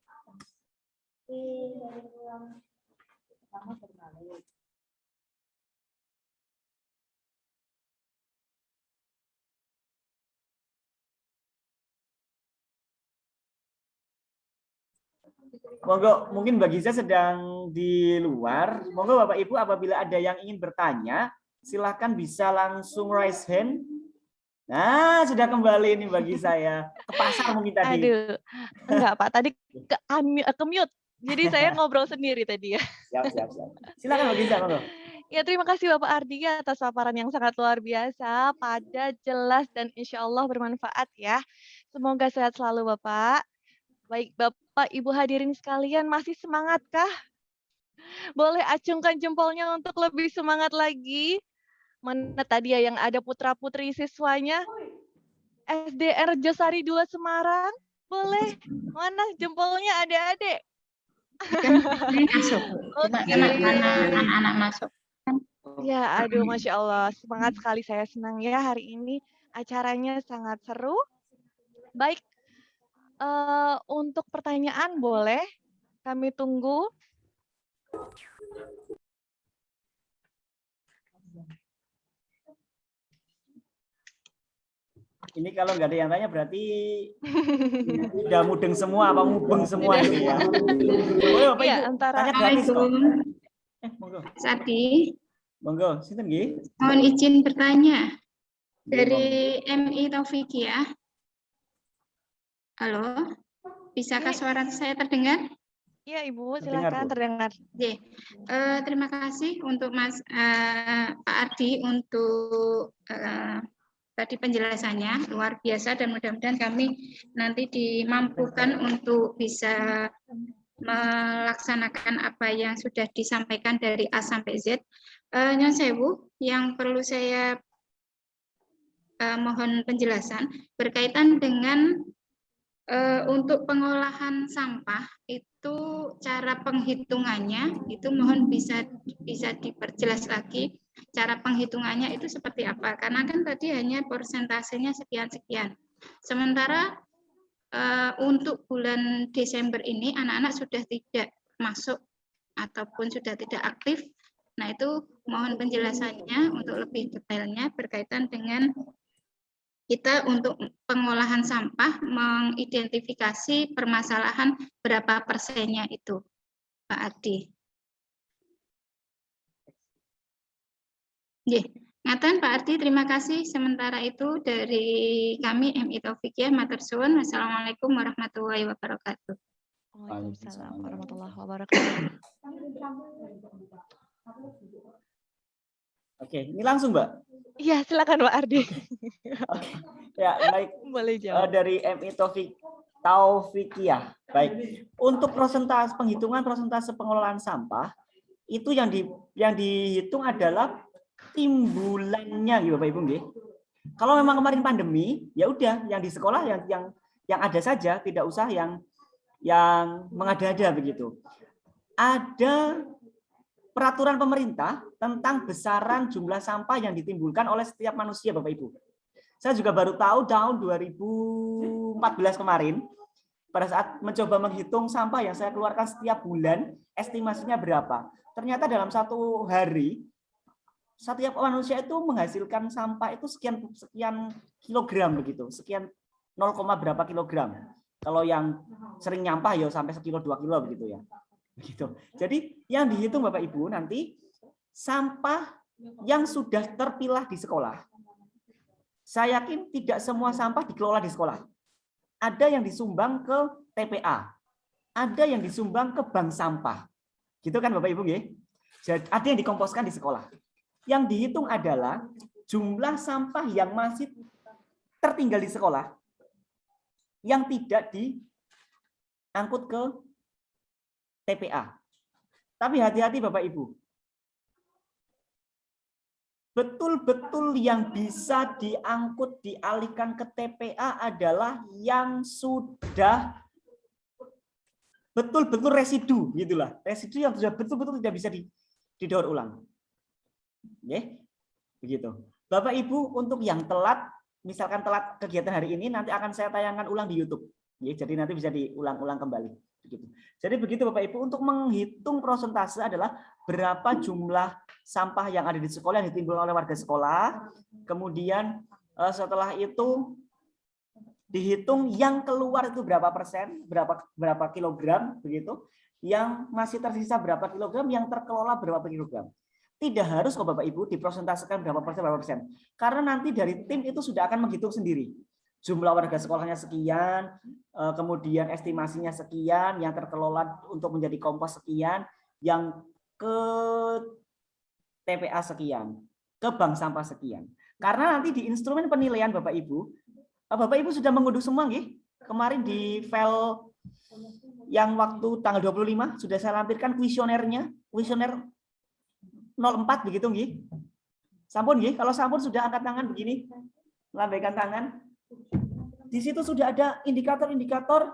Monggo, mungkin Mbak Giza sedang di luar. Monggo Bapak Ibu apabila ada yang ingin bertanya, silakan bisa langsung raise hand. Nah, sudah kembali nih Mbak Giza ya. Ke pasar mungkin tadi. Aduh, enggak Pak, tadi ke mute. Jadi saya ngobrol sendiri tadi ya. Siap. Silakan Mbak Giza, monggo. Ya, terima kasih Bapak Ardi atas paparan yang sangat luar biasa, padat, jelas, dan insya Allah bermanfaat ya. Semoga sehat selalu Bapak. Baik Bapak, Ibu hadirin sekalian, masih semangatkah? Boleh acungkan jempolnya untuk lebih semangat lagi. Mana tadi ya yang ada putra-putri siswanya? SDR Josari 2 Semarang. Boleh? Mana jempolnya adik-adik? Masuk. Coba anak-anak masuk. Ya, aduh, Masya Allah. Semangat sekali, saya senang ya hari ini. Acaranya sangat seru. Baik, untuk pertanyaan boleh kami tunggu. Ini kalau nggak ada yang tanya berarti udah mudeng semua apa mubeng semua ini ya. Boleh Bapak Iya, Ibu, antara tanya gratis kok. Monggo. Sadi, Monggo, sinten nggih? mohon izin bertanya. Dari MI Taufiqiyah. Halo, bisakah suara saya terdengar? Iya, Ibu, Terdengar, silakan Bu. terdengar. Oke. Terima kasih untuk Pak Ardi untuk tadi penjelasannya luar biasa dan mudah-mudahan kami nanti dimampukan untuk bisa melaksanakan apa yang sudah disampaikan dari A sampai Z. Nyon sewu, yang perlu saya mohon penjelasan berkaitan dengan untuk pengolahan sampah itu cara penghitungannya itu mohon bisa diperjelas lagi cara penghitungannya itu seperti apa, karena kan tadi hanya persentasenya sekian-sekian. Sementara untuk bulan Desember ini anak-anak sudah tidak masuk ataupun sudah tidak aktif. Nah, itu mohon penjelasannya untuk lebih detailnya berkaitan dengan kita untuk pengolahan sampah mengidentifikasi permasalahan berapa persennya itu, Pak Adi. Ngaten Pak Ardi, terima kasih. Sementara itu dari kami MI Taufiqiyah matur suwun. Wassalamualaikum warahmatullahi wabarakatuh. Waalaikumsalam warahmatullahi wabarakatuh. Oke, ini langsung Mbak. Iya, silakan Pak Ardi. Oke. Ya, baik. Boleh jawab. Dari MI Taufiqiyah. Baik. Untuk penghitungan persentase pengelolaan sampah itu yang dihitung adalah timbulannya gitu Bapak Ibu nggih. Kalau memang kemarin pandemi, ya udah yang di sekolah yang ada saja, tidak usah yang mengada-ada begitu. Ada peraturan pemerintah tentang besaran jumlah sampah yang ditimbulkan oleh setiap manusia Bapak Ibu. Saya juga baru tahu tahun 2014 kemarin pada saat mencoba menghitung sampah yang saya keluarkan setiap bulan, estimasinya berapa. Ternyata dalam satu hari setiap manusia itu menghasilkan sampah itu sekian kilogram begitu, sekian 0, berapa kilogram. Kalau yang sering nyampah ya sampai 1 kilo 2 kilo begitu ya. Begitu. Jadi yang dihitung Bapak Ibu nanti sampah yang sudah terpilah di sekolah. Saya yakin tidak semua sampah dikelola di sekolah. Ada yang disumbang ke TPA, ada yang disumbang ke bank sampah. Gitu kan Bapak Ibu nggih? Jadi ada yang dikomposkan di sekolah. Yang dihitung adalah jumlah sampah yang masih tertinggal di sekolah yang tidak diangkut ke TPA. Tapi hati-hati Bapak Ibu. Betul-betul yang bisa diangkut, dialihkan ke TPA adalah yang sudah betul-betul residu, gitulah. Residu yang sudah betul-betul tidak bisa didaur ulang. Begitu. Bapak Ibu untuk yang telat, misalkan telat kegiatan hari ini, nanti akan saya tayangkan ulang di YouTube. Ya, jadi nanti bisa diulang-ulang kembali. Begitu. Jadi begitu Bapak Ibu, untuk menghitung prosentase adalah berapa jumlah sampah yang ada di sekolah yang ditimbulkan oleh warga sekolah. Kemudian setelah itu dihitung yang keluar itu berapa persen, berapa kilogram begitu. Yang masih tersisa berapa kilogram, yang terkelola berapa kilogram. Tidak harus kok Bapak Ibu dipresentasekan berapa persen. Karena nanti dari tim itu sudah akan menghitung sendiri. Jumlah warga sekolahnya sekian, kemudian estimasinya sekian, yang terkelola untuk menjadi kompos sekian, yang ke TPA sekian, ke bank sampah sekian. Karena nanti di instrumen penilaian Bapak Ibu sudah mengunduh semua nggih. Kemarin di file yang waktu tanggal 25 sudah saya lampirkan kuesionernya, kuesioner 04 begitu nggih. Sampun nggih, kalau sampun sudah angkat tangan begini, lambaikan tangan. Di situ sudah ada indikator-indikator.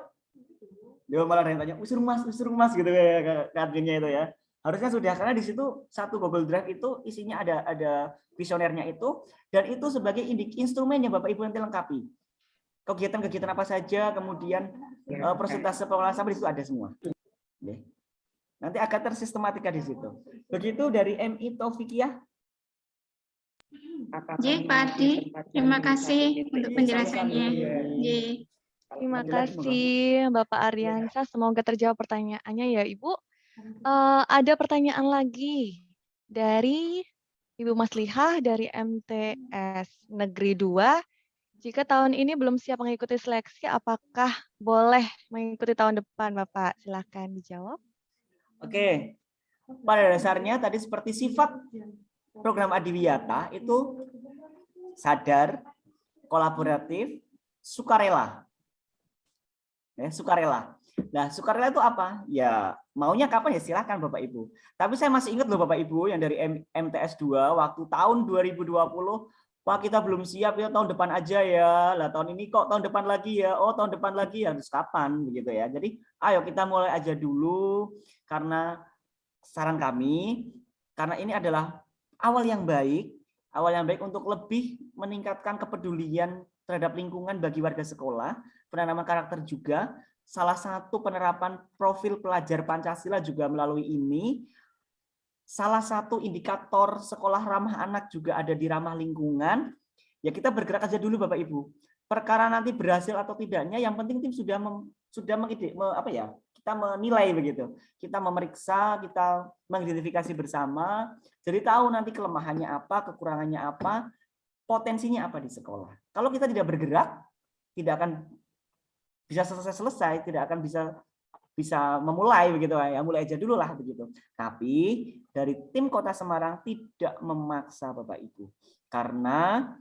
Dia malah ada yang tanya, usur mas gitu ya adminnya itu ya. Harusnya sudah, karena di situ satu Google Drive itu isinya ada kuesionernya itu, dan itu sebagai instrumen yang Bapak Ibu nanti lengkapi. Kegiatan-kegiatan apa saja, kemudian persentase pengelolaan sampah di situ ada semua. Nanti akan tersistematika di situ. Begitu dari MI Taufikiah. J, Pak Adi, terima kasih untuk penjelasannya. J. Terima kasih Bapak Aryansa, semoga terjawab pertanyaannya ya Ibu. Ada pertanyaan lagi dari Ibu Maslihah dari MTS Negeri 2. Jika tahun ini belum siap mengikuti seleksi, apakah boleh mengikuti tahun depan, Bapak? Silakan dijawab. Oke, pada dasarnya tadi seperti sifat program Adiwiyata itu sadar, kolaboratif, sukarela. Sukarela. Nah, sukarela itu apa? Ya, maunya kapan ya silahkan Bapak Ibu. Tapi saya masih ingat loh Bapak Ibu yang dari MTS 2 waktu tahun 2020, Pak kita belum siap ya, tahun depan aja ya. Lah tahun ini kok tahun depan lagi ya. Oh, tahun depan lagi ya, terus kapan begitu ya. Jadi, ayo kita mulai aja dulu karena saran kami, karena ini adalah awal yang baik untuk lebih meningkatkan kepedulian terhadap lingkungan bagi warga sekolah, penanaman karakter juga. Salah satu penerapan profil pelajar Pancasila juga melalui ini. Salah satu indikator sekolah ramah anak juga ada di ramah lingkungan. Ya kita bergerak aja dulu Bapak Ibu. Perkara nanti berhasil atau tidaknya, yang penting tim sudah kita menilai begitu. Kita memeriksa, kita mengidentifikasi bersama. Jadi tahu nanti kelemahannya apa, kekurangannya apa, potensinya apa di sekolah. Kalau kita tidak bergerak, tidak akan bisa selesai, tidak akan bisa memulai begitu ya, mulai aja dulu lah begitu. Tapi dari tim Kota Semarang tidak memaksa Bapak Ibu, karena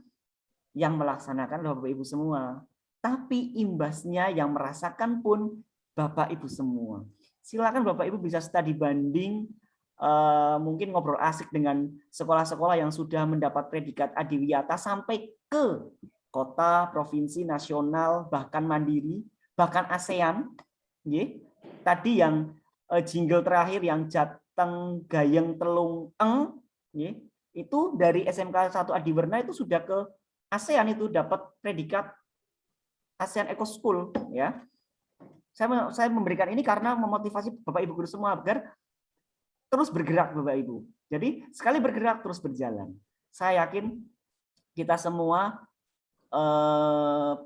yang melaksanakan adalah Bapak Ibu semua. Tapi imbasnya yang merasakan pun Bapak Ibu semua. Silakan Bapak Ibu bisa studi banding, mungkin ngobrol asik dengan sekolah-sekolah yang sudah mendapat predikat Adiwiyata sampai ke kota, provinsi, nasional, bahkan mandiri, bahkan ASEAN. Tadi yang jingle terakhir yang Jateng Gayeng Telung Eng, itu dari SMK 1 Adiwerna itu sudah ke ASEAN, itu dapat predikat ASEAN Eco School ya. Saya memberikan ini karena memotivasi Bapak Ibu guru semua agar terus bergerak Bapak Ibu. Jadi sekali bergerak terus berjalan. Saya yakin kita semua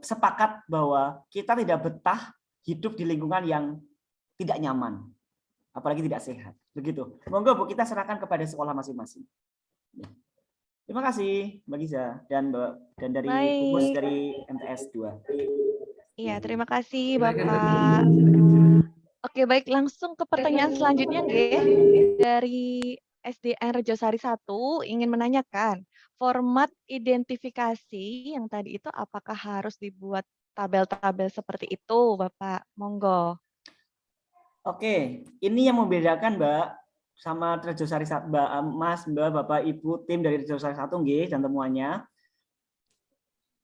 sepakat bahwa kita tidak betah hidup di lingkungan yang tidak nyaman, apalagi tidak sehat. Begitu. Monggo Bu, kita serahkan kepada sekolah masing-masing. Terima kasih Mbak Giza dan dari Humas dari MTS 2. Iya, terima kasih Bapak. Oke, baik, langsung ke pertanyaan selanjutnya dari SDN Rejosari 1 ingin menanyakan format identifikasi yang tadi itu apakah harus dibuat tabel-tabel seperti itu, Bapak? Monggo. Oke, ini yang membedakan Mbak sama Rejosari 1, Mbak, Bapak, Ibu, tim dari Rejosari 1 nggih dan temuannya.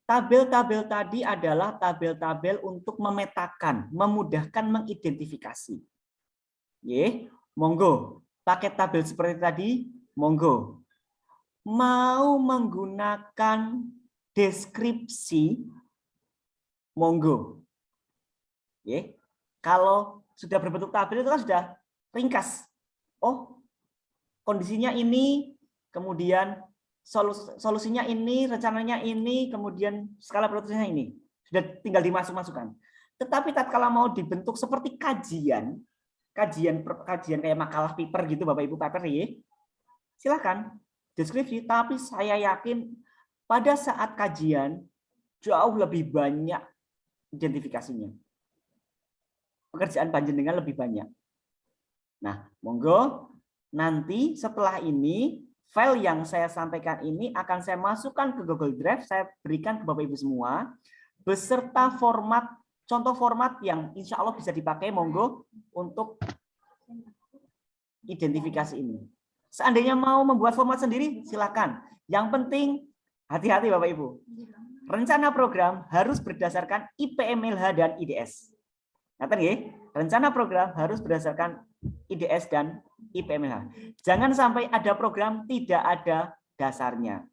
Tabel-tabel tadi adalah tabel-tabel untuk memetakan, memudahkan mengidentifikasi. Monggo, pakai tabel seperti tadi, monggo. mau menggunakan deskripsi, monggo. Ya. Kalau sudah berbentuk tabel itu kan sudah ringkas. Oh, kondisinya ini, kemudian solusinya ini, rencananya ini, kemudian skala prioritasnya ini. Sudah tinggal dimasuk-masukkan. Tetapi tatkala mau dibentuk seperti kajian kayak makalah paper gitu Bapak Ibu paper ya. Silakan deskripsi, tapi saya yakin pada saat kajian jauh lebih banyak identifikasinya. Pekerjaan panjenengan lebih banyak. Nah, monggo nanti setelah ini file yang saya sampaikan ini akan saya masukkan ke Google Drive, saya berikan ke Bapak Ibu semua beserta format, contoh format yang insya Allah bisa dipakai monggo untuk identifikasi ini. Seandainya mau membuat format sendiri silakan. Yang penting hati-hati Bapak Ibu. Rencana program harus berdasarkan IPMLH dan IDS. Ngaten nggih? Rencana program harus berdasarkan IDS dan IPMLH. Jangan sampai ada program tidak ada dasarnya.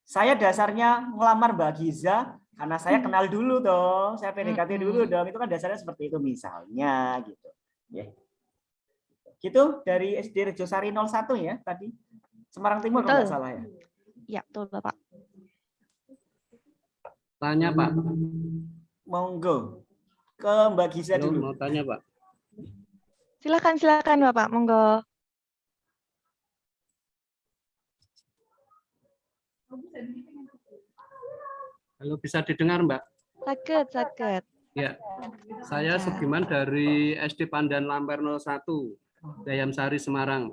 Saya dasarnya ngelamar Mbak Giza karena saya kenal dulu dong, saya PDKT dulu dong. Itu kan dasarnya seperti itu misalnya gitu. Ya. Gitu dari SD Rejosari 01 ya tadi. Semarang Timur kalau nggak salah ya. Ya, betul Bapak. Tanya Pak. Monggo ke Mbak Giza Halo, dulu. mau tanya Pak. Silakan Bapak, monggo. Halo, bisa didengar Mbak? Sakit. Ya, saya Sugiman dari SD Pandan Lamper 01, Dayam Sari, Semarang.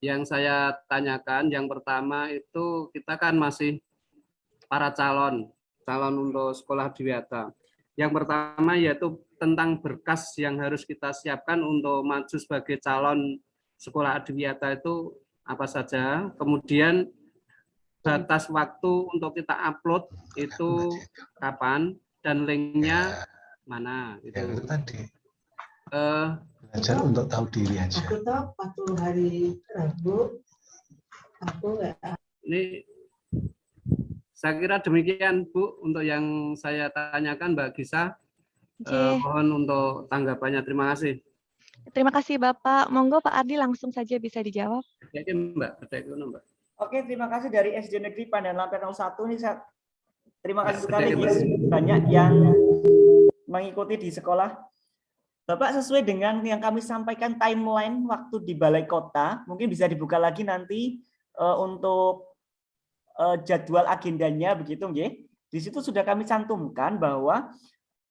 Yang saya tanyakan, yang pertama itu kita kan masih para calon untuk sekolah adiwiyata. Yang pertama yaitu tentang berkas yang harus kita siapkan untuk maju sebagai calon sekolah adiwiyata itu apa saja. Kemudian batas waktu untuk kita upload itu kapan dan linknya mana itu. Yang itu tadi belajar untuk tahu diri aja. Aku tahu 40 hari Rabu aku nggak. Ini saya kira demikian Bu untuk yang saya tanyakan Mbak Gisa. Mohon untuk tanggapannya. Terima kasih. Terima kasih Bapak. Monggo Pak Ardi langsung saja bisa dijawab. Oke Mbak. Oke, terima kasih dari SD Negeri Pandan Lamper 01 ini saya terima kasih sekali banyak yang mengikuti di sekolah. Bapak sesuai dengan yang kami sampaikan timeline waktu di Balai Kota, mungkin bisa dibuka lagi nanti untuk jadwal agendanya begitu nggih. Di situ sudah kami cantumkan bahwa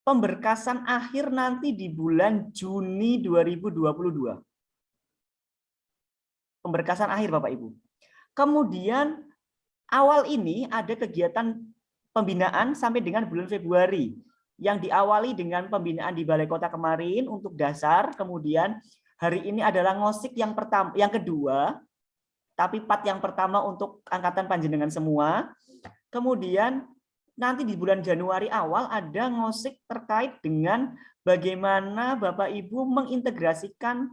pemberkasan akhir nanti di bulan Juni 2022. Pemberkasan akhir Bapak Ibu. Kemudian awal ini ada kegiatan pembinaan sampai dengan bulan Februari yang diawali dengan pembinaan di Balai Kota kemarin untuk dasar, kemudian hari ini adalah ngosik yang pertama, yang kedua, tapi part yang pertama untuk angkatan panjenengan semua. Kemudian nanti di bulan Januari awal ada ngosik terkait dengan bagaimana Bapak Ibu mengintegrasikan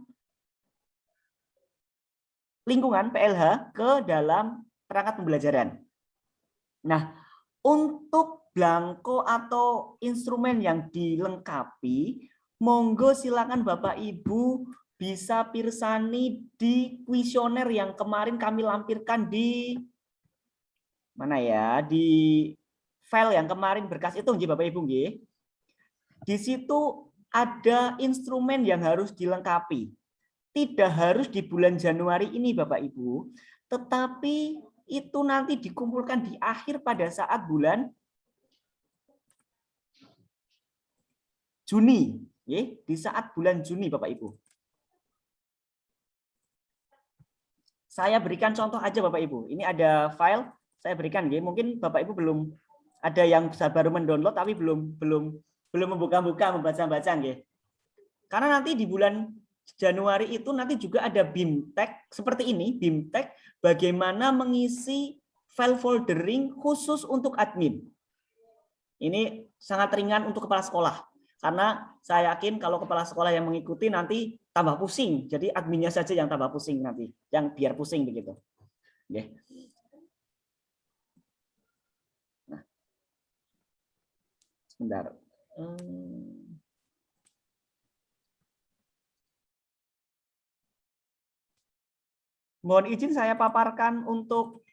lingkungan PLH ke dalam perangkat pembelajaran. Nah, untuk blanko atau instrumen yang dilengkapi, monggo silakan Bapak Ibu bisa pirsani di kuesioner yang kemarin kami lampirkan di mana ya, di file yang kemarin berkas itu nggih Bapak Ibu nggih. Di situ ada instrumen yang harus dilengkapi. Tidak harus di bulan Januari ini Bapak Ibu, tetapi itu nanti dikumpulkan di akhir pada saat bulan Juni, ya, di saat bulan Juni Bapak Ibu. Saya berikan contoh aja Bapak Ibu. Ini ada file saya berikan, ya. Mungkin Bapak Ibu belum ada yang baru mendownload tapi belum membuka-buka, membaca-baca, ya. Karena nanti di bulan Januari itu nanti juga ada BIMTEK seperti ini, BIMTEK bagaimana mengisi file foldering khusus untuk admin. Ini sangat ringan untuk kepala sekolah, karena saya yakin kalau kepala sekolah yang mengikuti nanti tambah pusing. Jadi adminnya saja yang tambah pusing nanti, yang biar pusing begitu. Oke. Nah, sebentar. Mohon izin saya paparkan untuk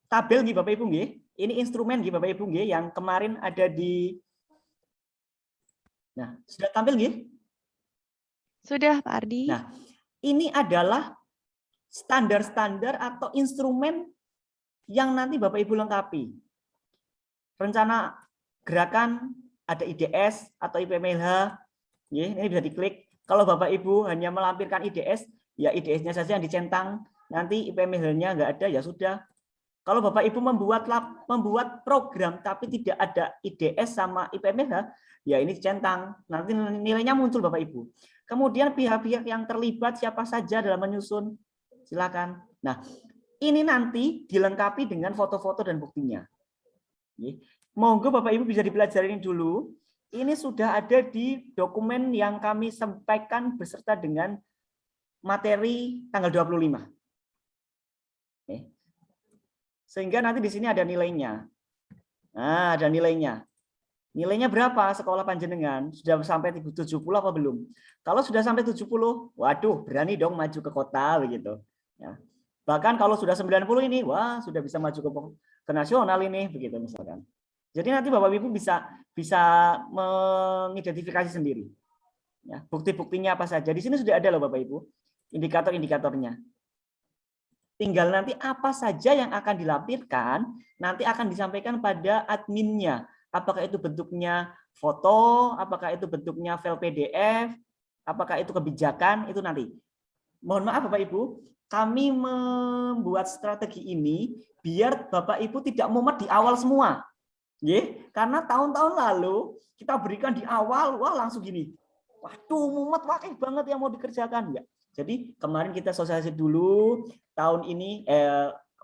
tabel nggih Bapak Ibu nggih. Ini instrumen nggih Bapak Ibu nggih yang kemarin ada di. Nah, sudah tampil nggih? Sudah, Pak Ardi. Nah, ini adalah standar-standar atau instrumen yang nanti Bapak Ibu lengkapi. Rencana gerakan ada IDS atau IPMLH, ini bisa diklik. Kalau Bapak Ibu hanya melampirkan IDS, ya IDS-nya saja yang dicentang. Nanti IPMLH-nya nggak ada, ya sudah. Kalau Bapak Ibu membuat program tapi tidak ada IDS sama IPMLH, ya ini dicentang. Nanti nilainya muncul Bapak Ibu. Kemudian pihak-pihak yang terlibat siapa saja dalam menyusun, silakan. Nah, ini nanti dilengkapi dengan foto-foto dan buktinya. Monggo Bapak Ibu bisa dipelajari dulu. Ini sudah ada di dokumen yang kami sampaikan beserta dengan materi tanggal 25. Sehingga nanti di sini ada nilainya. Nah, ada nilainya. Nilainya berapa sekolah panjenengan? Sudah sampai 70 apa belum? Kalau sudah sampai 70, waduh, berani dong maju ke kota begitu. Ya. Bahkan kalau sudah 90 ini, wah sudah bisa maju ke nasional ini begitu misalkan. Jadi nanti Bapak Ibu bisa mengidentifikasi sendiri. Ya, bukti-buktinya apa saja. Di sini sudah ada loh Bapak Ibu, indikator-indikatornya. Tinggal nanti apa saja yang akan dilampirkan, nanti akan disampaikan pada adminnya. Apakah itu bentuknya foto, apakah itu bentuknya file PDF, apakah itu kebijakan, itu nanti. Mohon maaf Bapak Ibu, kami membuat strategi ini biar Bapak Ibu tidak mumet di awal semua. Karena tahun-tahun lalu kita berikan di awal, wah langsung gini. Waduh, mumet wakil banget yang mau dikerjakan. Ya. Jadi kemarin kita sosialisasi dulu, tahun ini,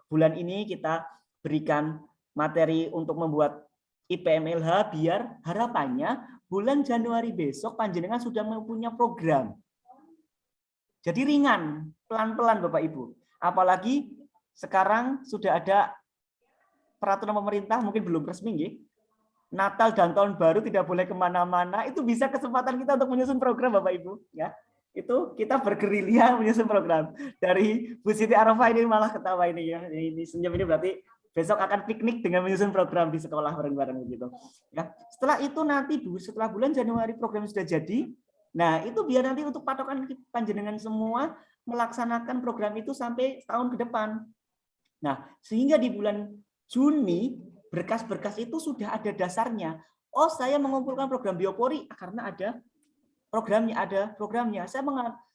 bulan ini kita berikan materi untuk membuat IPMLH biar harapannya bulan Januari besok panjenengan sudah mempunyai program. Jadi ringan, pelan-pelan Bapak Ibu. Apalagi sekarang sudah ada peraturan pemerintah, mungkin belum resmi, nggih. Natal dan Tahun Baru tidak boleh kemana-mana, itu bisa kesempatan kita untuk menyusun program Bapak Ibu. Ya, itu kita bergerilya menyusun program. Dari Bu Siti Arafah ini malah ketawa ini ya, ini senyum ini berarti besok akan piknik dengan menyusun program di sekolah bareng-bareng begitu. Ya, setelah itu nanti setelah bulan Januari program sudah jadi. Nah, itu biar nanti untuk patokan panjenengan semua melaksanakan program itu sampai tahun ke depan. Nah, sehingga di bulan Juni berkas-berkas itu sudah ada dasarnya. Oh, saya mengumpulkan program biopori karena ada programnya. Saya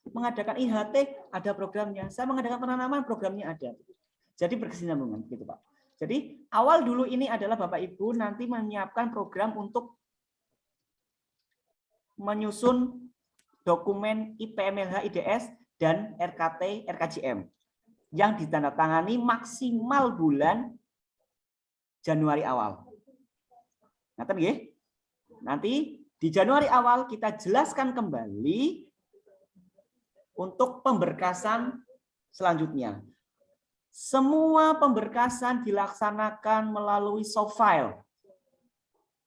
mengadakan IHT, ada programnya. Saya mengadakan penanaman, programnya ada. Jadi berkesinambungan gitu, Pak. Jadi awal dulu ini adalah Bapak Ibu nanti menyiapkan program untuk menyusun dokumen IPMLH IDS dan RKT RKJM yang ditandatangani maksimal bulan Januari awal. Nanti di Januari awal kita jelaskan kembali untuk pemberkasan selanjutnya. Semua pemberkasan dilaksanakan melalui soft file.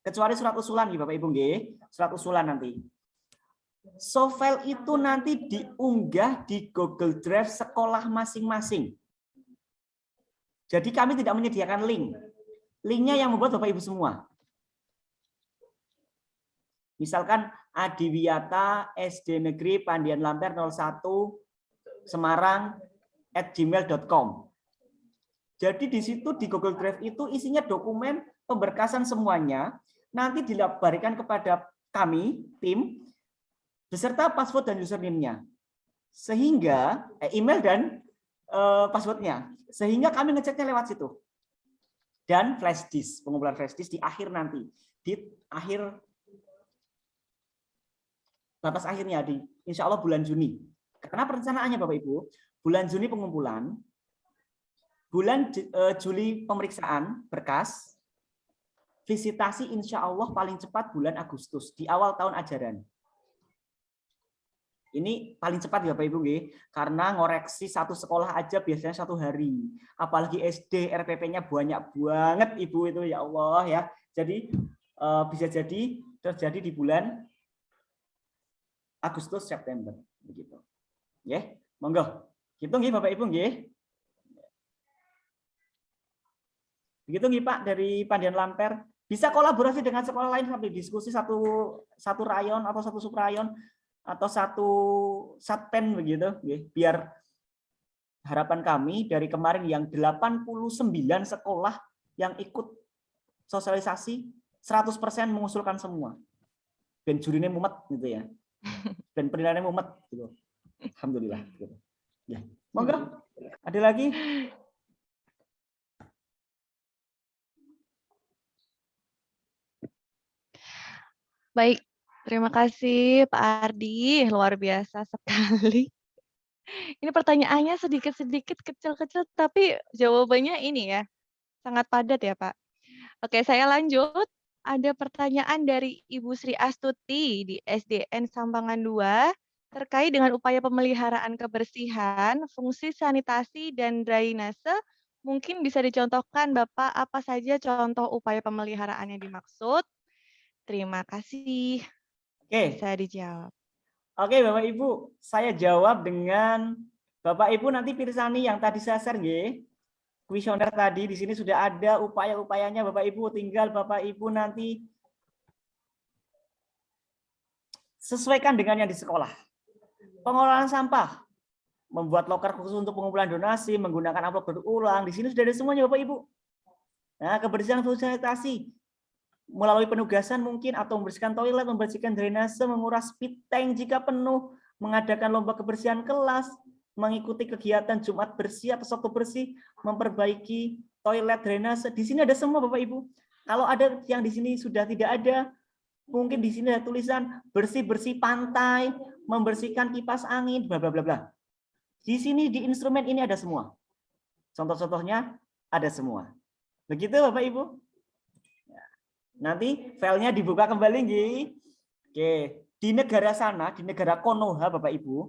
Kecuali surat usulan nih Bapak Ibu nggih, surat usulan nanti. Soft file itu nanti diunggah di Google Drive sekolah masing-masing. Jadi kami tidak menyediakan link. Linknya yang membuat Bapak Ibu semua. Misalkan Adiwiyata SD Negeri Pandian Lamper 01 Semarang @gmail.com. Jadi di situ di Google Drive itu isinya dokumen pemberkasan semuanya, nanti dilabarikan kepada kami, tim, beserta password dan username-nya. Sehingga email dan passwordnya. Sehingga kami ngeceknya lewat situ. Dan flash disk, pengumpulan flash disk di akhir nanti. Di akhir batas akhirnya di insya Allah bulan Juni. Karena perencanaannya Bapak Ibu, bulan Juni pengumpulan, bulan Juli pemeriksaan berkas, visitasi insya Allah paling cepat bulan Agustus, di awal tahun ajaran. Ini paling cepat ya Bapak Ibu nggih, karena ngoreksi satu sekolah aja biasanya 1 hari. Apalagi SD RPP-nya banyak banget Ibu itu, ya Allah ya. Jadi bisa jadi terjadi di bulan Agustus September begitu. Nggih, monggo. Gitu nggih Bapak Ibu nggih. Begitu nggih Pak dari Pandian Lamper. Bisa kolaborasi dengan sekolah lain sampai diskusi satu rayon atau satu subrayon atau satu satpen begitu, biar harapan kami dari kemarin yang 89 sekolah yang ikut sosialisasi 100% mengusulkan semua. Ben jurine mumet gitu ya. Ben penilaiannya mumet gitu. Alhamdulillah gitu. Ya. Monggo. Ada lagi? Baik, terima kasih Pak Ardi, luar biasa sekali. Ini pertanyaannya sedikit-sedikit kecil-kecil, tapi jawabannya ini ya, sangat padat ya Pak. Oke, saya lanjut. Ada pertanyaan dari Ibu Sri Astuti di SDN Sampangan 2 terkait dengan upaya pemeliharaan kebersihan, fungsi sanitasi, dan drainase. Mungkin bisa dicontohkan Bapak apa saja contoh upaya pemeliharaan yang dimaksud? Terima kasih. Oke. Bisa dijawab. Oke, Bapak Ibu, saya jawab dengan Bapak Ibu nanti pirsani yang tadi saya share nggih. Kuesioner tadi di sini sudah ada upaya-upayanya Bapak Ibu, tinggal Bapak Ibu nanti sesuaikan dengan yang di sekolah. Pengolahan sampah, membuat loker khusus untuk pengumpulan donasi, menggunakan amplop berulang, di sini sudah ada semuanya Bapak Ibu. Nah, kebersihan sanitasi melalui penugasan mungkin atau membersihkan toilet, membersihkan drainase, menguras speed tank jika penuh, mengadakan lomba kebersihan kelas, mengikuti kegiatan Jumat bersih atau Sabtu bersih, memperbaiki toilet, drainase. Di sini ada semua Bapak Ibu. Kalau ada yang di sini sudah tidak ada, mungkin di sini ada tulisan bersih-bersih pantai, membersihkan kipas angin, bla bla bla bla. Di sini di instrumen ini ada semua. Contoh-contohnya ada semua. Begitu Bapak Ibu. Nanti filenya dibuka kembali nggih. Oke, di negara sana, di negara Konoha Bapak Ibu,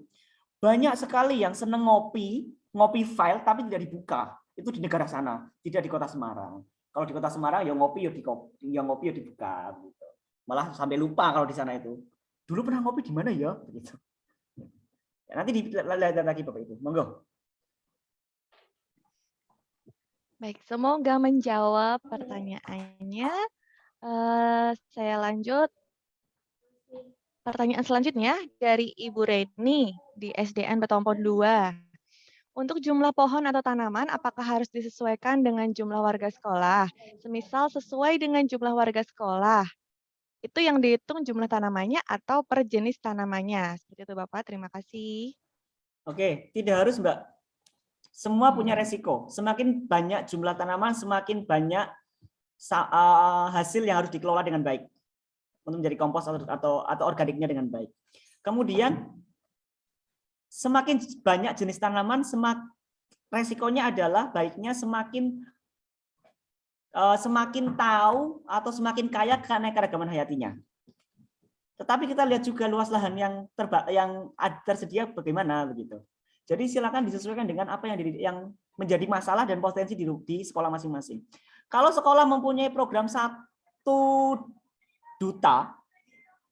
banyak sekali yang seneng ngopi file tapi tidak dibuka. Itu di negara sana, tidak di Kota Semarang. Kalau di Kota Semarang ya ngopi ya dibuka gitu. Malah sampai lupa kalau di sana itu. Dulu pernah ngopi di mana ya begitu. Ya, nanti dilihat lagi Bapak Ibu. Monggo. Baik, semoga menjawab pertanyaannya. Saya lanjut. Pertanyaan selanjutnya dari Ibu Reni di SDN Betompon 2. Untuk jumlah pohon atau tanaman, apakah harus disesuaikan dengan jumlah warga sekolah? Semisal sesuai dengan jumlah warga sekolah, itu yang dihitung jumlah tanamannya atau per jenis tanamannya. Seperti itu Bapak, terima kasih. Oke, tidak harus Mbak. Semua punya resiko. Semakin banyak jumlah tanaman, semakin banyak hasil yang harus dikelola dengan baik untuk menjadi kompos atau organiknya dengan baik. Kemudian semakin banyak jenis tanaman, resikonya adalah baiknya semakin tahu atau semakin kaya keanekaragaman hayatinya. Tetapi kita lihat juga luas lahan yang tersedia bagaimana begitu. Jadi silakan disesuaikan dengan apa yang menjadi masalah dan potensi di sekolah masing-masing. Kalau sekolah mempunyai program 1 duta,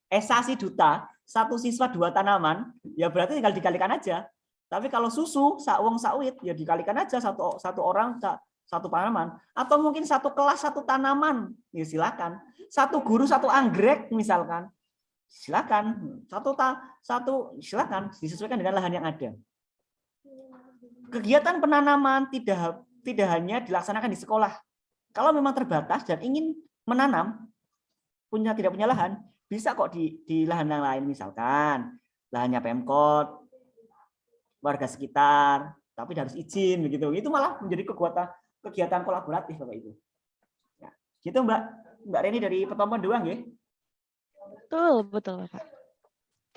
esasi duta, 1 siswa 2 tanaman, ya berarti tinggal dikalikan aja. Tapi kalau susu, sawong sawit, ya dikalikan aja satu orang 1 tanaman. Atau mungkin 1 kelas 1 tanaman, ya silakan. 1 guru 1 anggrek misalkan, silakan. Silakan disesuaikan dengan lahan yang ada. Kegiatan penanaman tidak hanya dilaksanakan di sekolah. Kalau memang terbatas dan ingin menanam, tidak punya lahan, bisa kok di lahan yang lain, misalkan lahannya Pemkot, warga sekitar, tapi harus izin begitu. Itu malah menjadi kegiatan kolaboratif Bapak Ibu. Ya, gitu Mbak Reni dari Petompon 2 nggih. Betul Bapak.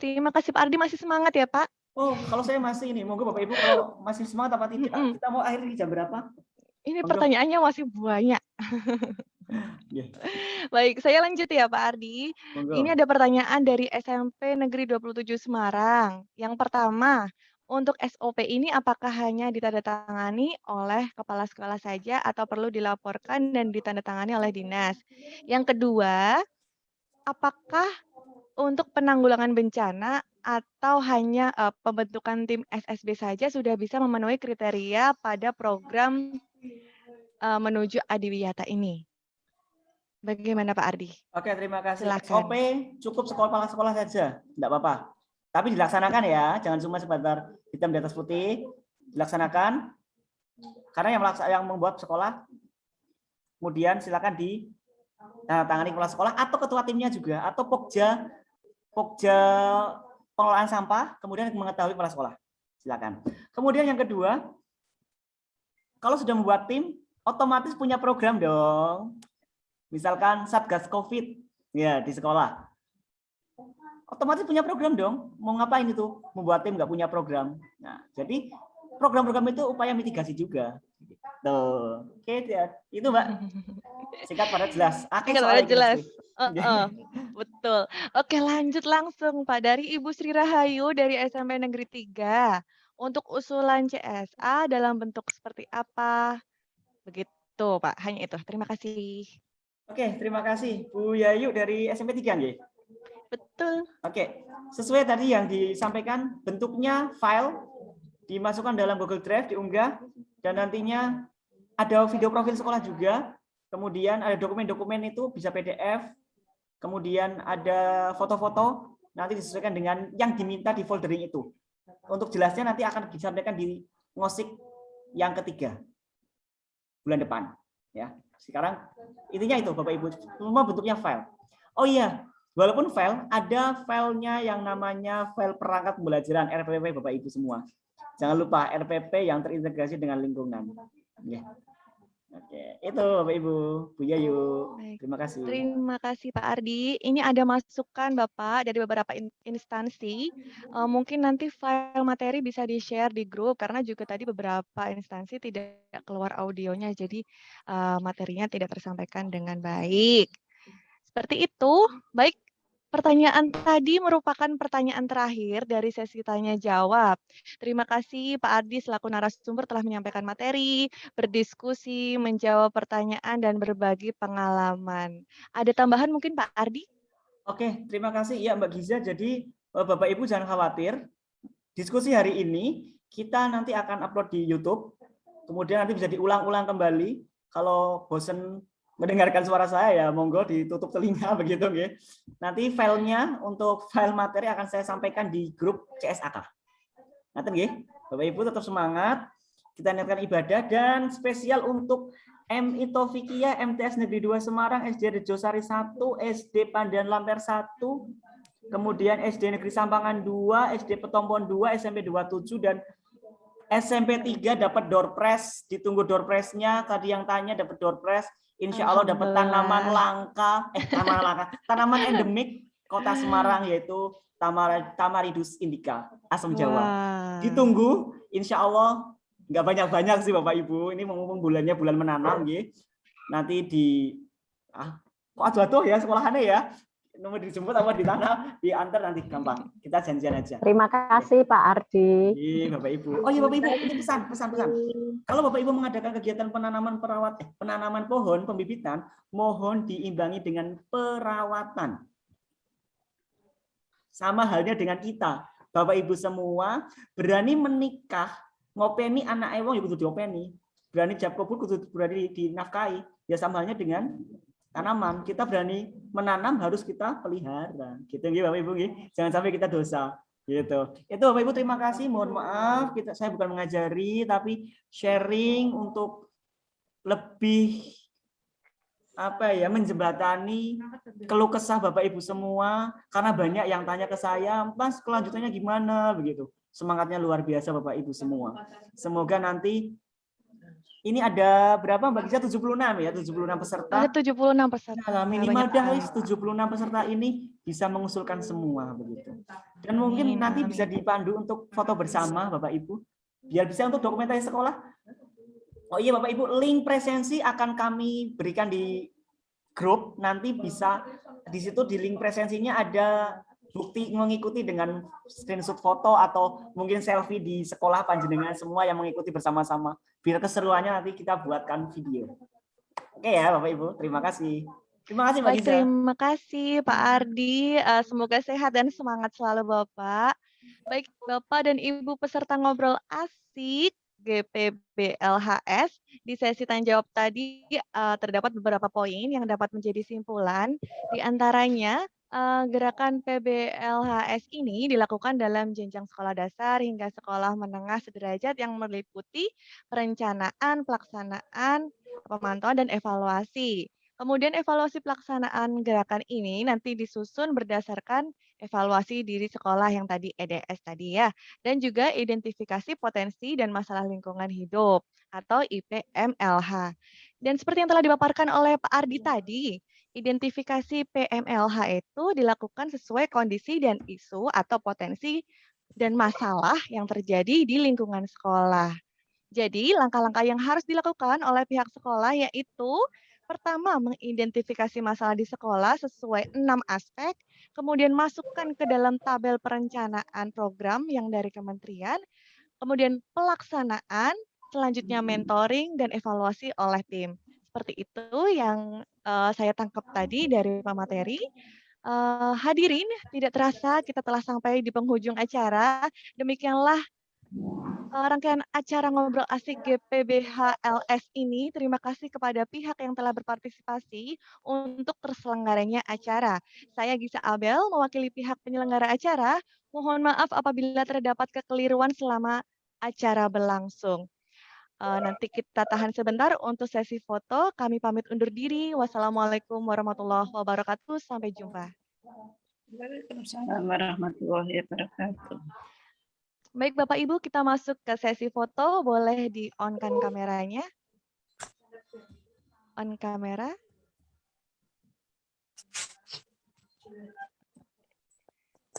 Terima kasih Pak Ardi, masih semangat ya Pak. Oh, kalau saya masih ini, monggo Bapak Ibu kalau masih semangat apa tidak. Kita mau akhir di jam berapa? Ini pertanyaannya masih banyak. Baik, saya lanjut ya Pak Ardi. Monggo. Ini ada pertanyaan dari SMP Negeri 27 Semarang. Yang pertama, untuk SOP ini apakah hanya ditandatangani oleh kepala sekolah saja atau perlu dilaporkan dan ditandatangani oleh dinas? Yang kedua, apakah untuk penanggulangan bencana atau hanya pembentukan tim SSB saja sudah bisa memenuhi kriteria pada program menuju adiwiyata ini? Bagaimana Pak Ardi? Oke, terima kasih. Silakan. SOP cukup kepala sekolah saja, enggak apa-apa. Tapi dilaksanakan ya, jangan cuma sebentar hitam di atas putih, dilaksanakan. Karena yang membuat sekolah, kemudian silakan tangani kepala sekolah atau ketua timnya juga, atau pokja pengelolaan sampah, kemudian mengetahui kepala sekolah. Silakan. Kemudian yang kedua, kalau sudah membuat tim, otomatis punya program dong. Misalkan Satgas COVID ya di sekolah, otomatis punya program dong. Mau ngapain itu? Membuat tim nggak punya program. Nah, jadi program-program itu upaya mitigasi juga. Tuh, oke ya. Itu Mbak. Singkat pada jelas. Singkat pada jelas. Betul. Oke, lanjut langsung Pak dari Ibu Sri Rahayu dari SMP Negeri 3. Untuk usulan CSA dalam bentuk seperti apa? Begitu Pak. Hanya itu. Terima kasih. Oke, terima kasih Bu Yayu dari SMP 3 nggih. Betul. Oke, sesuai tadi yang disampaikan, bentuknya file dimasukkan dalam Google Drive, diunggah, dan nantinya ada video profil sekolah juga, kemudian ada dokumen-dokumen itu bisa PDF, kemudian ada foto-foto, nanti disesuaikan dengan yang diminta di foldering itu. Untuk jelasnya nanti akan disampaikan di ngosik yang ketiga, bulan depan. Ya, sekarang intinya itu Bapak Ibu, semua bentuknya file. Oh iya, walaupun file, ada filenya yang namanya file perangkat pembelajaran RPP Bapak Ibu semua. Jangan lupa RPP yang terintegrasi dengan lingkungan. Ya. Oke, itu Bapak Ibu, Bu Yayu. Terima kasih. Terima kasih Pak Ardi. Ini ada masukan Bapak dari beberapa instansi. Mungkin nanti file materi bisa di-share di grup karena juga tadi beberapa instansi tidak keluar audionya, jadi materinya tidak tersampaikan dengan baik. Seperti itu. Baik. Pertanyaan tadi merupakan pertanyaan terakhir dari sesi tanya jawab. Terima kasih Pak Ardi selaku narasumber telah menyampaikan materi, berdiskusi, menjawab pertanyaan, dan berbagi pengalaman. Ada tambahan mungkin Pak Ardi? Oke, terima kasih ya Mbak Giza. Jadi Bapak Ibu jangan khawatir. Diskusi hari ini kita nanti akan upload di YouTube. Kemudian nanti bisa diulang-ulang kembali. Kalau bosen mendengarkan suara saya ya monggo ditutup telinga begitu ya. Nanti filenya untuk file materi akan saya sampaikan di grup CSAK. Nanti nggih, Bapak Ibu tetap semangat. Kita niatkan ibadah dan spesial untuk MI Taufiqiyah MTS Negeri 2 Semarang, SD Rejosari 1, SD Pandan Lamper 1, kemudian SD Negeri Sampangan 2, SD Petompon 2, SMP 27 dan SMP 3 dapat door prize. Ditunggu door prize-nya. Tadi yang tanya dapat door prize. Insya Allah dapat tanaman langka, tanaman endemik Kota Semarang yaitu Tamaridus indica, asam Jawa. Ditunggu, insya Allah nggak banyak-banyak sih Bapak Ibu. Ini mumpung bulannya bulan menanam, ya. Nanti kok aduh ya sekolahannya ya. Nomor dijemput apa ditanam, diantar nanti gampang. Kita janjian aja. Terima kasih Pak Ardi. Iya Bapak Ibu. Oh iya Bapak Ibu, ini pesan. Kalau Bapak Ibu mengadakan kegiatan penanaman pohon, pembibitan, mohon diimbangi dengan perawatan. Sama halnya dengan kita, Bapak Ibu semua berani menikah, ngopeni anak ewong ya kudu diopeni. Berani jab kubur kudu berani dinafkahi. Ya sama halnya dengan tanaman, kita berani menanam harus kita pelihara. Gitu nggih Bapak Ibu nggih. Jangan sampai kita dosa. Gitu. Itu Bapak Ibu terima kasih. Mohon maaf saya bukan mengajari tapi sharing untuk lebih menjembatani keluh kesah Bapak Ibu semua karena banyak yang tanya ke saya, "Mas, kelanjutannya gimana?" begitu. Semangatnya luar biasa Bapak Ibu semua. Semoga nanti ini ada berapa Mbak Giza? 76 ya, 76 peserta. Ada 76 peserta. Nah, minimal dah 76 peserta ini bisa mengusulkan semua begitu. Dan mungkin nanti bisa dipandu untuk foto bersama Bapak Ibu. Biar bisa untuk dokumentasi sekolah. Oh iya Bapak Ibu, link presensi akan kami berikan di grup, nanti bisa di situ di link presensinya ada bukti mengikuti dengan screenshot foto atau mungkin selfie di sekolah panjenengan semua yang mengikuti bersama-sama. Biar keseruannya nanti kita buatkan video. Oke ya Bapak Ibu, terima kasih. Terima kasih Mbak Baik, Giza. terima kasih Pak Ardi. Semoga sehat dan semangat selalu Bapak. Baik, Bapak dan Ibu peserta ngobrol asik GPBLHS, di sesi tanya jawab tadi terdapat beberapa poin yang dapat menjadi simpulan. Di antaranya, gerakan PBLHS ini dilakukan dalam jenjang sekolah dasar hingga sekolah menengah sederajat yang meliputi perencanaan, pelaksanaan, pemantauan, dan evaluasi. Kemudian evaluasi pelaksanaan gerakan ini nanti disusun berdasarkan evaluasi diri sekolah yang tadi EDS tadi ya, dan juga identifikasi potensi dan masalah lingkungan hidup atau IPMLH. Dan seperti yang telah dipaparkan oleh Pak Ardi tadi, identifikasi PMLH itu dilakukan sesuai kondisi dan isu atau potensi dan masalah yang terjadi di lingkungan sekolah. Jadi, langkah-langkah yang harus dilakukan oleh pihak sekolah yaitu pertama, mengidentifikasi masalah di sekolah sesuai 6 aspek, kemudian masukkan ke dalam tabel perencanaan program yang dari kementerian, kemudian pelaksanaan, selanjutnya mentoring dan evaluasi oleh tim. Seperti itu yang saya tangkap tadi dari pemateri. Hadirin, tidak terasa kita telah sampai di penghujung acara. Demikianlah rangkaian acara ngobrol asik GPBHLS ini. Terima kasih kepada pihak yang telah berpartisipasi untuk terselenggaranya acara. Saya Gisa Abel, mewakili pihak penyelenggara acara. Mohon maaf apabila terdapat kekeliruan selama acara berlangsung. Nanti kita tahan sebentar untuk sesi foto. Kami pamit undur diri. Wassalamualaikum warahmatullahi wabarakatuh. Sampai jumpa. Waalaikumsalam warahmatullahi wabarakatuh. Baik Bapak Ibu, kita masuk ke sesi foto. Boleh di-on-kan kameranya. On kamera.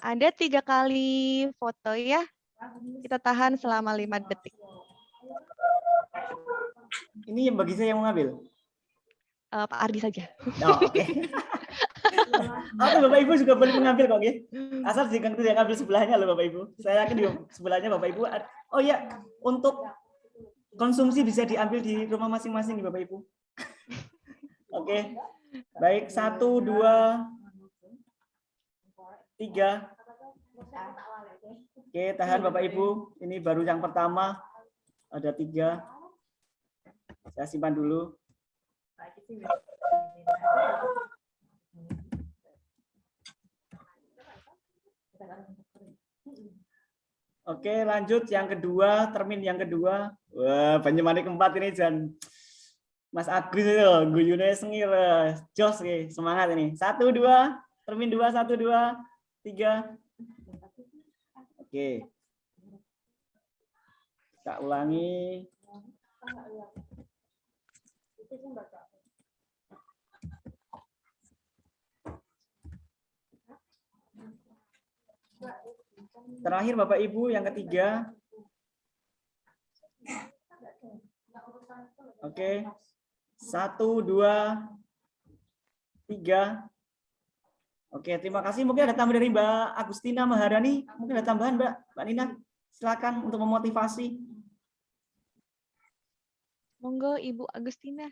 Ada 3 kali foto ya. Kita tahan selama 5 detik. Ini yang bagi saya yang mengambil. Pak Ardi saja. Oh, oke. Oke, Bapak Ibu juga boleh mengambil kok, ya. Asal jangan tidak ambil sebelahnya loh Bapak Ibu. Saya yakin di sebelahnya Bapak Ibu. Oh ya, untuk konsumsi bisa diambil di rumah masing-masing Bapak Ibu. Oke. Baik, 1, 2, 3. Oke, tahan Bapak Ibu. Ini baru yang pertama. Ada 3. Saya simpan dulu. Oke, lanjut yang kedua, termin yang kedua. Wah, Banyumanik 4 ini Jan. Mas Agus itu guyune sengir. Jos nih, semangat ini. 1, 2, termin 2, 1, 2, 3. Oke. Kita ulangi. Terakhir Bapak Ibu yang ketiga. Oke. 1, 2, 3. Oke, terima kasih. Mungkin ada tambahan dari Mbak Agustina Maharani. Mungkin ada tambahan Mbak Nina. Silakan untuk memotivasi. Monggo Ibu Agustina.